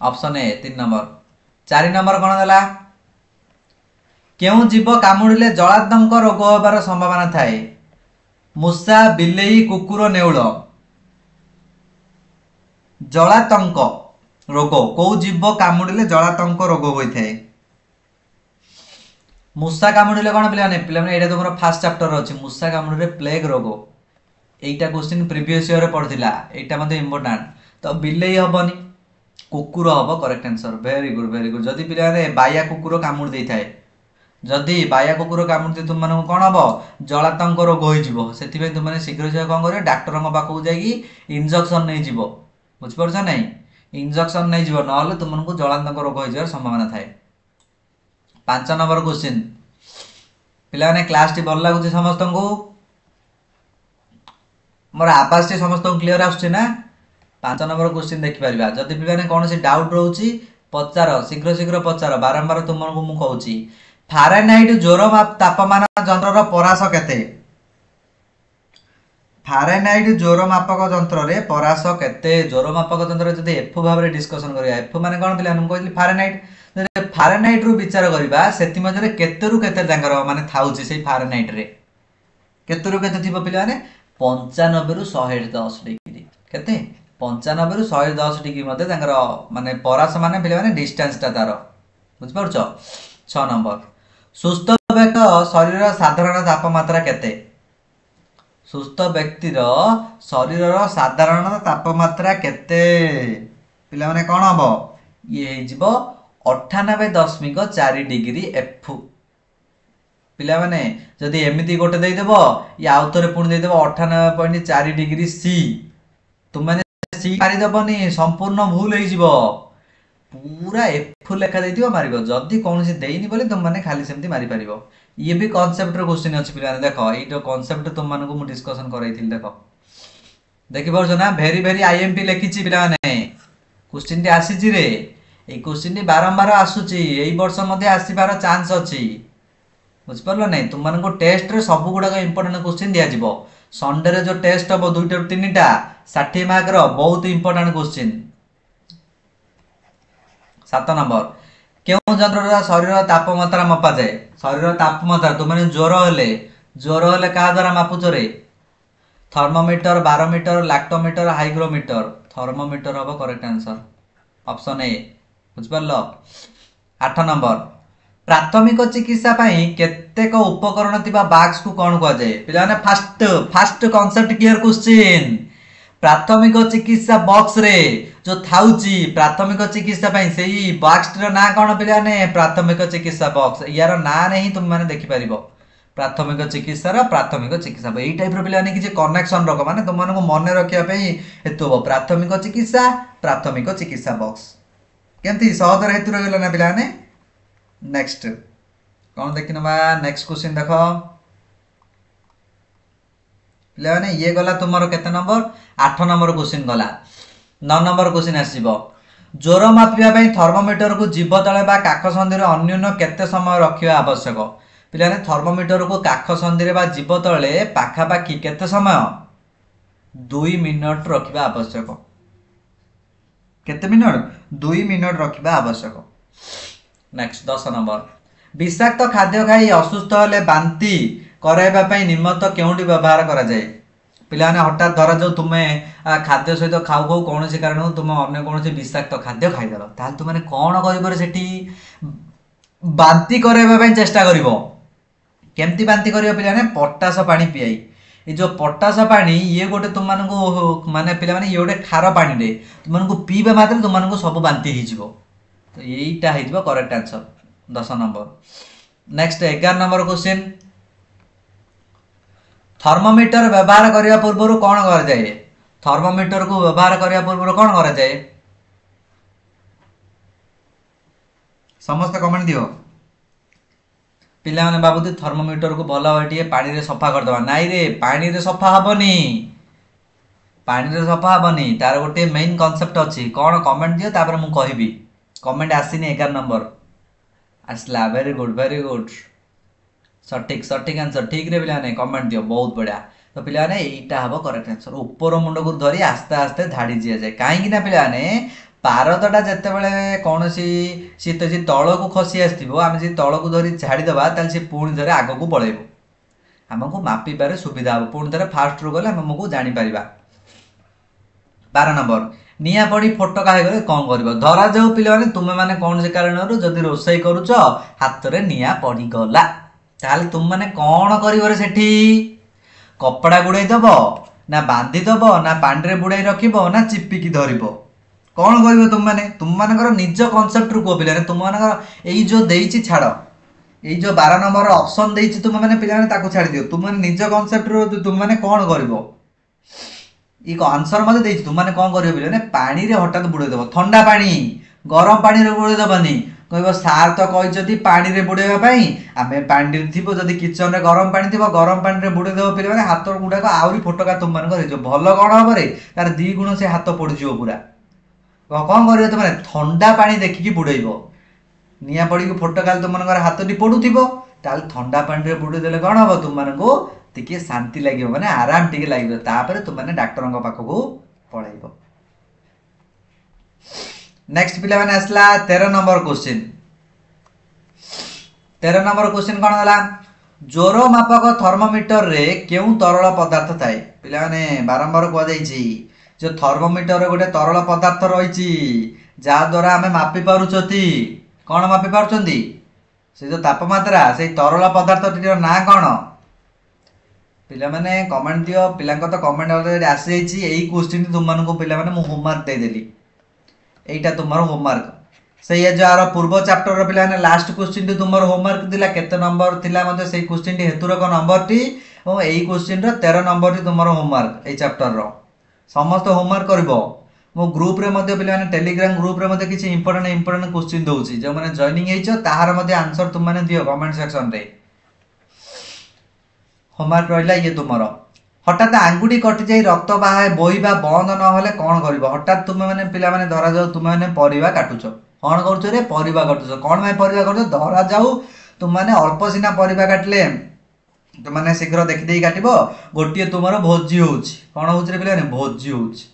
ऑप्शन ए 3 नंबर 4 नंबर कोन दला क्यों जीव कामुड़िले जलातंक रोग होबार संभावना थाए मूषा बिलेई कुकुर नेउल जलातंक रोग कौ जीव कामुड़िले जलातंक रोग होइथाए मूषा कामुड़िले कोन पिलाने पिलाने एटा तुमरो फास्ट चैप्टर अछि मूषा कामुड़िले प्लेग रोग এইটা क्वेश्चन प्रीवियस ईयर पढ़िला एटा मते इंपोर्टेंट तो बिलेई हबनी कुकुर हम करेक्ट आंसर वेरी गुड जदि पिला बाया कुकुर कामुड़ दे थाए जदि बाया कुकुर कामुड़ दे तुम मानक कौन हम जलातंक रोग हो तुमने शीघ्र शीघ्र कौन कर डाक्टर पाखक जाकि इंजेक्शन नहीं जीव बुझीपार ना इंजेक्शन नहीं जीव ना तुमको जलातंक रोग हो संभावना थाए 5 नंबर क्वेश्चन पिलाने क्लास टी भल लगुच समस्त को मोर आवाज टी समस्त क्लीयर आसुना 5 नंबर क्वेश्चन देखिपर जदि पिलाने कौन सी डाउट रोचे पचार शीघ्र शीघ्र पचार बारंबार तुमको मु कहूँ फारेनहाइट ज्वर तापमान यंत्र परास केते फारेनहाइट ज्वर मापक यंत्र रे परास केते ज्वर मापक यंत्र जदि एफ भाव में डिस्कसन करिया एफ माने कोन पिला हम कहली फारेनहाइट फारेनहाइट रु विचार करबा सेति मध्ये केते रु केते जांगर माने थाउची से फारेनहाइट रे केते रु केते थिबो पिला माने 95 रु 110 डिग्री केते 95 रु 110 डिग्री मध्ये जांगर माने परास माने पिला माने डिस्टेंस ता तार बुझ परछो 6 नंबर सुस्थ व्यक्ति शरीर साधारण तापमात्रा केते सुस्थ व्यक्तिर शरीर साधारण तापमात्रा केते पिला माने कोन हबो ये हिजबो 98.4 डिग्री एफ पिला माने जदि एमिति गोटे दे देबो या आउतरे पुणी दे देबो 98.4 डिग्री सी तुम माने सी मारि दबनी संपूर्ण भूल हे जिवो पूरा एफ लेखा देथिबो मारिबो जदि कोनसी देइनी बोले तुम माने खाली सेमति मारि परिबो ये भी कांसेप्ट रो क्वेश्चन अछि पिला देखो एइटो कांसेप्ट तुम मानको मु डिस्कशन कराइथिल देखो देखि परछो ना वेरी वेरी आईएमपी लेखिछि पिला माने क्वेश्चन टी आसीछि रे ए क्वेश्चन टी बारंबार आसुछि एई वर्ष मध्ये आसीबार चांस अछि बुझ परलो नै तुम मानको टेस्ट रे सब गुडा इंपोर्टेंट क्वेश्चन दिया जिवो संडे रे जो टेस्ट हबो दुईटा 3टा 60 मार्क रो बहुत इंपोर्टेंट क्वेश्चन 7 नंबर क्यों यंत्र शरीर तापमात्रा मपा जाए शरीर तापमात्रा तुम मैंने ज्वर हेले क्या द्वारा मापुच रे thermometer barometer lactometer hygrometer thermometer हम करेक्ट आंसर ऑप्शन ए बुझिपार 8 नंबर प्राथमिक चिकित्सा केतेक उपकरण थिबा बॉक्स को कौन कह जाए पिला ने फास्ट कांसेप्ट क्लियर क्वेश्चन प्राथमिक चिकित्सा बॉक्स रे जो थाउची प्राथमिक चिकित्सा सेही बॉक्स रो ना कौन पिला ने प्राथमिक चिकित्सा बॉक्स यार ना नहीं तुम माने देखि परिबो प्राथमिक चिकित्सा एई टाइप रो पिला ने कि कनेक्शन रख माने तुम मानको मन रखिया पई हेतु हो प्राथमिक चिकित्सा बॉक्स केमती सहज रे हेतु रहला ना पिला ने नेक्स्ट कौन देखिनबा नेक्स्ट क्वेश्चन देखो पिला ने ये गला तुमरो केते नंबर 8 नंबर क्वेश्चन गला 9 नंबर क्वेश्चन आसीबो ज्वर मापिबा पई थर्मोमीटर को जीव तळे बा काख संधि रे अन्योन्य केते समय रखिबा आवश्यक पिला ने थर्मोमीटर को काख संधि रे बा जीव तळे पाखा पाखी केते समय 2 मिनिट रखिबा आवश्यक केते मिनिट 2 मिनिट रखिबा आवश्यक नेक्स्ट 10 नंबर विषाक्त खाद्य खाई असुस्थ हेले बांती कराइबा पई निम्नत केउंटी व्यवहार करा जाए पिलाने हठात धरा जो तुम्हें खाद्य सहित खाऊ खाऊ कौन से कारण तुम अन्य कौन विषाक्त खाद्य खाईदेल ताल तुम कौन कर बांती कराइबा चेष्टा कर केमती बांती कर पिलाने पटास पानी पियाई ये जो पटास पानी ये गोटे तुम माने पिला माने ये गोटे खार पानी रे तुमको पीबा मात्र तुमको सब बांती हो तो यहीटा हो correct answer 10 number next 11 number question thermometer व्यवहार करने पूर्व कौन कर जाए थर्मोमीटर को व्यवहार करने पूर्व कौन कर जाए समस्त कमेंट दियो पिला माने बाबू थर्मोमीटर को भल भाई पानी रे सफा करदे नाई रे पानी रे सफा हबनी तार गोटे मेन कांसेप्ट अच्छी कौन कमेंट दियो तापर मु कहबी कमेंट आसीनी 11 नंबर आसला वेरी गुड सठिक आंसर ठीक रे पिला ने कमेंट दियो बहुत बढ़िया तो पिला ने एटा हबो करेक्ट आंसर ऊपर मुंड को धरी आस्ते आस्ते धाड़ी दिया जाए कहीं ना पिला ने पारदटा जिते बड़े कौन सी तल को खसी आसो आम जी तल को धरी झाड़ी दबा सी पुणी थे आग को पलैब आमको मापिबार सुविधा हम पुणी थे फास्ट रू गले आमको जापर 12 नंबर निया पड़ी फोटका हो गले कौन कर धरा जाऊ पिला तुम मैंने कौन से कारण जदि रोसई करुच हाथ में निया पड़गला ताल तुम मैंने कौन कर कपड़ा गुड़े दब ना बांधिदेव ना पानी बुड़ाई रखिब ना चिपिकी धरिब कौन कर तुम मानकर निज कनसेप्ट रू कह पे तुम मानकर यही जो देइछि छाड़ यही जो 12 नंबर ऑप्शन देइछि तुम माने पिला ताको छाड़ी दियो तुम माने निज कनसेप्ट रू तुम माने कौन करिवो एक आंसर मते देइछि तुम माने कौन करिवो पिला पानी रे हठात बुड़े देबो ठंडा पानी गरम पानी रे बुड़े देबनी कहबो सार तो कहिसथि पानी रे बुड़ेबा पई आमे पानी रे थिबो जदी किचन रे गरम पानी रे बुड़े देबो पिला माने हाथ गुडा को आउरी फोटका तुम मान कर भलो कौन हम रे तार 2 गुण से हाथ पड़ जिवो पूरा कौन कर तुम ठंडा पानी देखिकी बुड़ेब निआ पड़ी फोटो तुम हाथ टी पड़ुव ठंडा पानी रे बुड़े देले कौन हम तुम टिके शांति लगे माने आराम टिके लगे तुम डाक्टर पाखक पलैब। नेक्स्ट पिला माने आसला 13 नंबर क्वेश्चन 13 नंबर क्वेश्चन कौन है ज्वर मापक थर्मोमीटर रे क्यों तरल पदार्थ थाए पिला माने बारंबार कह जो थर्मोमीटर गोटे तरल पदार्थ रही जहाद्वारा आम मापी पार्टी कौन मापी पार्टी से जो तापमात्रा से तरल पदार्थ ना कौन पिला माने कमेंट दियो पिला तो कमेंट आसी यही क्वेश्चन तुमको पिला माने मु होमवर्क देदेली एटा तुम होमवर्क से जो आर पूर्व चैप्टर पिला माने लास्ट क्वेश्चन तुम होमवर्क दिला केते नंबर थिला मते से क्वेश्चन टी हेतुर को नंबर टी और एही क्वेश्चन रो 13 नंबर टी तुम होमवर्क ए चैप्टर रो समस्त होमवर्क करिवो मो ग्रुप रे मध्ये पिला माने टेलीग्राम ग्रुप रे मध्ये किछि इंपोर्टेंट क्वेश्चन दउछि जो माने जॉइनिंग हेइछो ताहार मध्ये आंसर तुम माने दियो कमेंट सेक्शन रे होमवर्क रहला ये तुमरो हठात आंगुठी कटि जाई रक्त बाहे बोहिबा बंद न होले कोन करिवो हठात तुम माने पिला माने धरा जाऊ तुम माने परिबा काटुछो कोन करछो रे परिबा काटुछो कोन माने परिबा करछो धरा जाऊ तुम माने अल्प सिना परिबा काटले तुम माने शीघ्र देखि देई काटिबो गोटिए तुमरो भोजी होउछि कोन होउछि रे पिला ने भोजी होउछि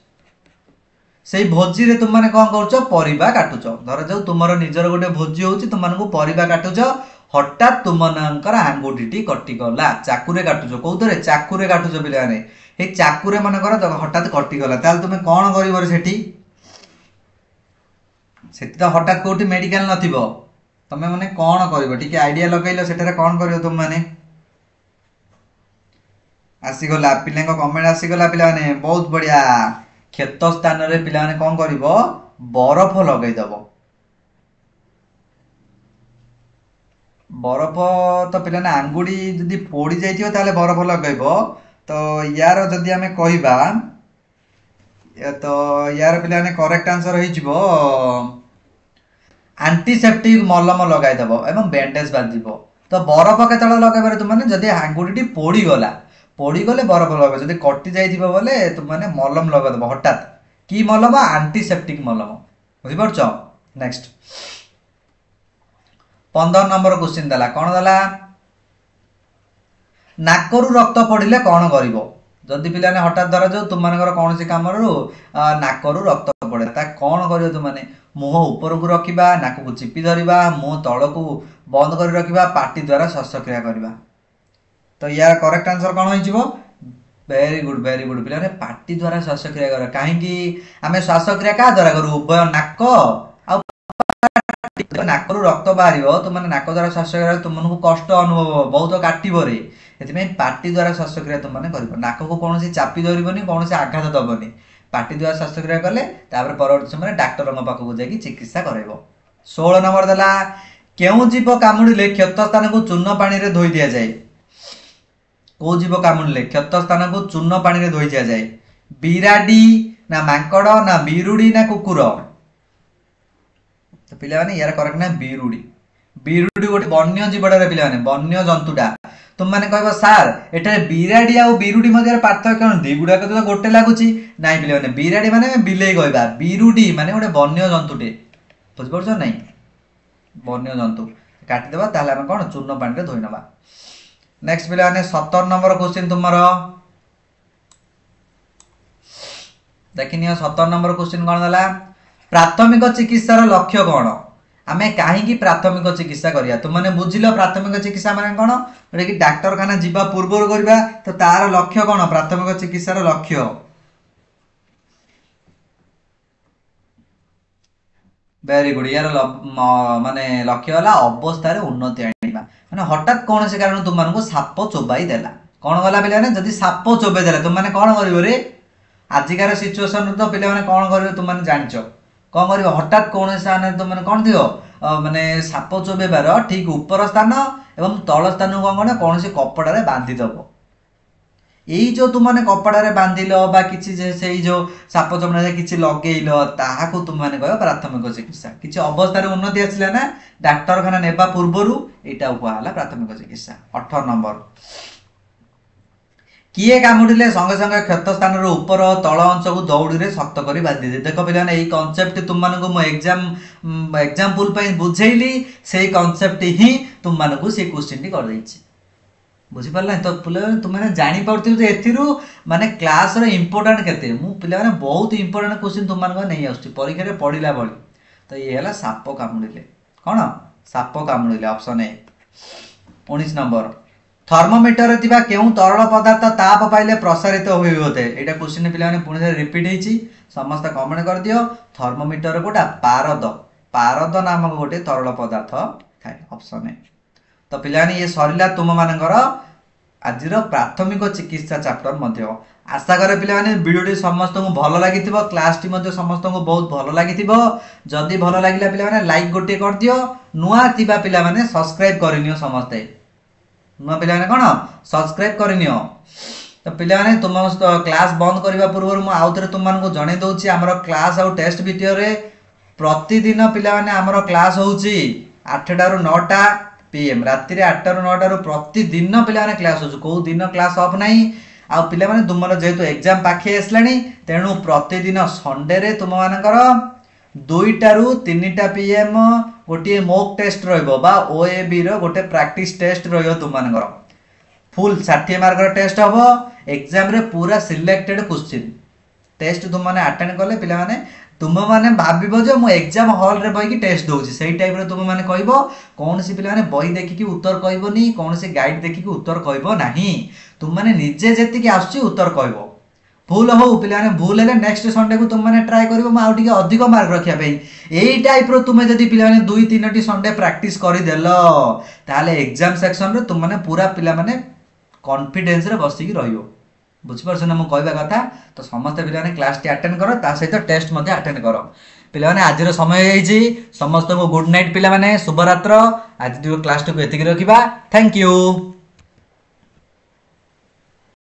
सेई भोजी रे तुम माने कोन करछो परिबा काटुछो धरा जाऊ तुमरो निजर गोटे भोजी होउछि तुम मानकु परिबा काटुछो हठात तुम मानकर आंगुठी कटि गला चाकुरे काटुछो कोउतरे चाकुरे काटुछो पिला ने हे चाकुरे मानकर हठात कटि गला ताल तुम कोन करिवो रे सेठी सेठी तो हठात कोठी मेडिकल नथिबो तमे माने कोन करिवो ठीक आईडिया लगैलो सेठारे कोन करिवो तुम माने आसीगला पिला कमेंट आसीगला पिला माने बहुत बढ़िया क्षेत स्थान रे पिला माने कोन करिवो बरफ लगै दबो बरफ तो पिला ना आंगुठी जदी पोड़ी जाइथियो ताले बरफ लगैबो तो यार जदी हमें कहिबा तो यार पिला ने करेक्ट आंसर होई जिवो एंटीसेप्टिक मलम लगाई दबो एवं बैंडेज बांधिबो तो बरफ केतळे लगाइबारे तुम माने जदी आंगुठी पोड़ी गले बरफ लगे जदि कटि जाइथिबो बोले तुम माने मलम लगा दबो हठात की मलम एंटीसेप्टिक मलम बुझि परछो। नेक्स्ट 15 नंबर क्वेश्चन दला कोन दला नाकरू रक्त पड़िले कोन करिवो जदि पिला ने हठात धरा जो तुम मानकर कोनसी कामरू नाकरू रक्त पड़े ता कोन करिवो तुम माने मुह ऊपर को रखिबा नाक को चिपी धरिबा मुह तळ को बंद कर रखिबा पाटी द्वारा श्वासक्रिया करिबा तो यार करेक्ट आंसर कोन होई जिवो वेरी गुड पिला ने पाटी द्वारा श्वासक्रिया कर काहे कि हमें श्वासक्रिया का द्वारा करू उभय नाक नाकरू रक्त बाहरिबो तुम माने नाक द्वारा श्वासक्रिया तुमनको कष्ट अनुभव बहुत काटिबो रे एथिमे पाटी द्वारा श्वासक्रिया तुम माने करिबो नाक को कोनोसी चापी धरिबोनी कोनोसी आघात दबोनी पाटी द्वारा श्वासक्रिया कले तापर परवर्ती समय डाक्टर पाखक जाकि चिकित्सा करैबो। 16 नंबर दला केउ जीव कामुडिले क्षत स्थान को चूर्ण पानी रे धोई दिया जाय को जीव कामुडिले क्षत स्थान को चूर्ण पानी रे धोई दिया जाय बिराडी ना मांकड़ ना बिरुडी ना कुकुर तो पिला माने यार करेक्ट ना बिरुडी गोटे वन्य जीवडा रे पिला माने वन्य जंतुडा तुम माने कहबो सर एटा बिराडी आ बिरुडी मध्ये पार्थक्य कोन दी गुडा तो गोटे लागुची नाइ पिला माने बिराडी माने बिलेई कहबा बिरुडी माने गोटे वन्य जंतुटे बुझ परछो नै वन्य जंतु काटी देबा ताले हम कोन चूर्ण पानी रे धोई नबा। नेक्स्ट पिला माने 17 नंबर क्वेश्चन तुमरो देखिनियो 17 नंबर क्वेश्चन कोन दला प्राथमिक चिकित्सार लक्ष्य कौन आमे काहेकि प्राथमिक चिकित्सा करिया तुम माने बुझिलो प्राथमिक चिकित्सा माने कोन रे कि डाक्टर खाना जीवा पूर्व करबा तो तार लक्ष्य कौन प्राथमिक चिकित्सार लक्ष्य वेरी गुड यार माने लक्ष्य वाला अवस्था रे उन्नति आनिबा माने हठात कौन से कारण तुम मानको साप चोबाई देला कौन गला पिलाने जदि साप चोबे देला तुम माने कौन करिवो रे आजिकार सिचुएशन तो पिला माने कौन करिवो तुम माने जानिचो कौन करिवो हठात कौन स्थान तुम माने कौन दियो माने साप चोबेबार ठीक ऊपर स्थान एवं तल स्थान को कौन कौन से कपड़ा बांधी दबो यही जो तुमने कपड़ा बांधिल बा किसी से जो साप चमड़ा किसी लगेल ताहाकू तुम मैंने कह प्राथमिक चिकित्सा किसी अवस्था उन्नति आसला ना डाक्तरखाना नेबा पूर्वर यहाँ कहला प्राथमिक चिकित्सा। 18 नंबर किए कामुड़े संगे संगे क्षत स्थान ऊपर तल अंश को दौड़ी शक्त कर बांधि दे देख पे यही कनसेप्ट तुम एग्जाम्पल बुझेली से कनसेप्ट ही तुम से क्वेश्चन टी कर बुझीपार तो पिला तुमने जापर एथिरू माने क्लास इंपोर्टाट के पिला बहुत इंपोर्टाट क्वेश्चन तुम नहीं आसुच्छी परीक्षा पढ़ला भली तो ये है साप कामुड़े कौन साप कामुड़े ऑप्शन ए। 19 नंबर थर्मोमीटर क्यों तरल पदार्थ ताप पाइले प्रसारित हुए होते यहाँ क्वेश्चन पिला पुणी रिपीट होती समस्त कमेंट कर दियो थर्मोमीटर गोटा पारद पारद नामक गोटे तरल पदार्थ थाए ऑप्शन ए। तो पिलाने ये सरिला तुम मानकर आज प्राथमिक चिकित्सा चैप्टर मध्य आशा करे पिलाने वीडियो समस्त को भल लगी क्लास टी समस्त को बहुत भल लगी जदि भल लगे पिलाने लाइक गोटे कर दियो नुआ थिबा पिलाने सब्सक्राइब करनियो समस्ते नुआ पिलाने कौन सब्सक्राइब करनियो। तो पिलाने तुम क्लास बंद करने पूर्व मुझे आउ थे तुमको जन दूसरी आमर क्लास आउ टेस्ट वीडियो रे प्रतिदिन पिलाने आमर क्लास होची 8टा ରୁ 9ଟା PM राति 8टा ରୁ 9ଟା प्रतिदिन पिलाने क्लास हो कौ दिन क्लास ऑफ नहीं आ पिलाने तुम जेहेतु एग्जाम पाखे आसला तेणु प्रतिदिन संडे रे तुम मानकर 2टा ରୁ 3ଟା PM गोटे मॉक टेस्ट रहा OAB गोटे प्रैक्टिस टेस्ट रुम मानकर फुल 60 मार्क टेस्ट हम एग्जाम रे पूरा सिलेक्टेड क्वेश्चन टेस्ट तुम मैंने अटेंड कले पिलाने तुम मैंने भाव जो मुझे एग्जाम हॉल रे बही टेस्ट दूसरी से टाइप तुम मैंने कह कौन सी पिला बही देखिकी उत्तर कहबनी कौन सी गाइड देखिकी उत्तर कहब ना तुम मैंने निजे जी आसुची उत्तर कहब भूल हो पिला भूल है नेक्स्ट संडे को तुम मैंने ट्राए कर अधिक मार्क रखापी यही टाइप तुम जब पिला 2-3टी संडे प्रैक्टिस करदेल ताले एग्जाम सेक्शन रे तुम मैंने पूरा पिला कॉन्फिडेंस रे बसिकी रहियो बुझीपार ना मुझे कहवा कथा तो समस्त पिलाने क्लास टी अटेंड कर सहित टेस्ट अटेंड कर पिलाने आज समय होती समस्त को गुड नाइट पिलाने शुभरात्र आज क्लास टी को एतिकी रखिबा थैंक यू।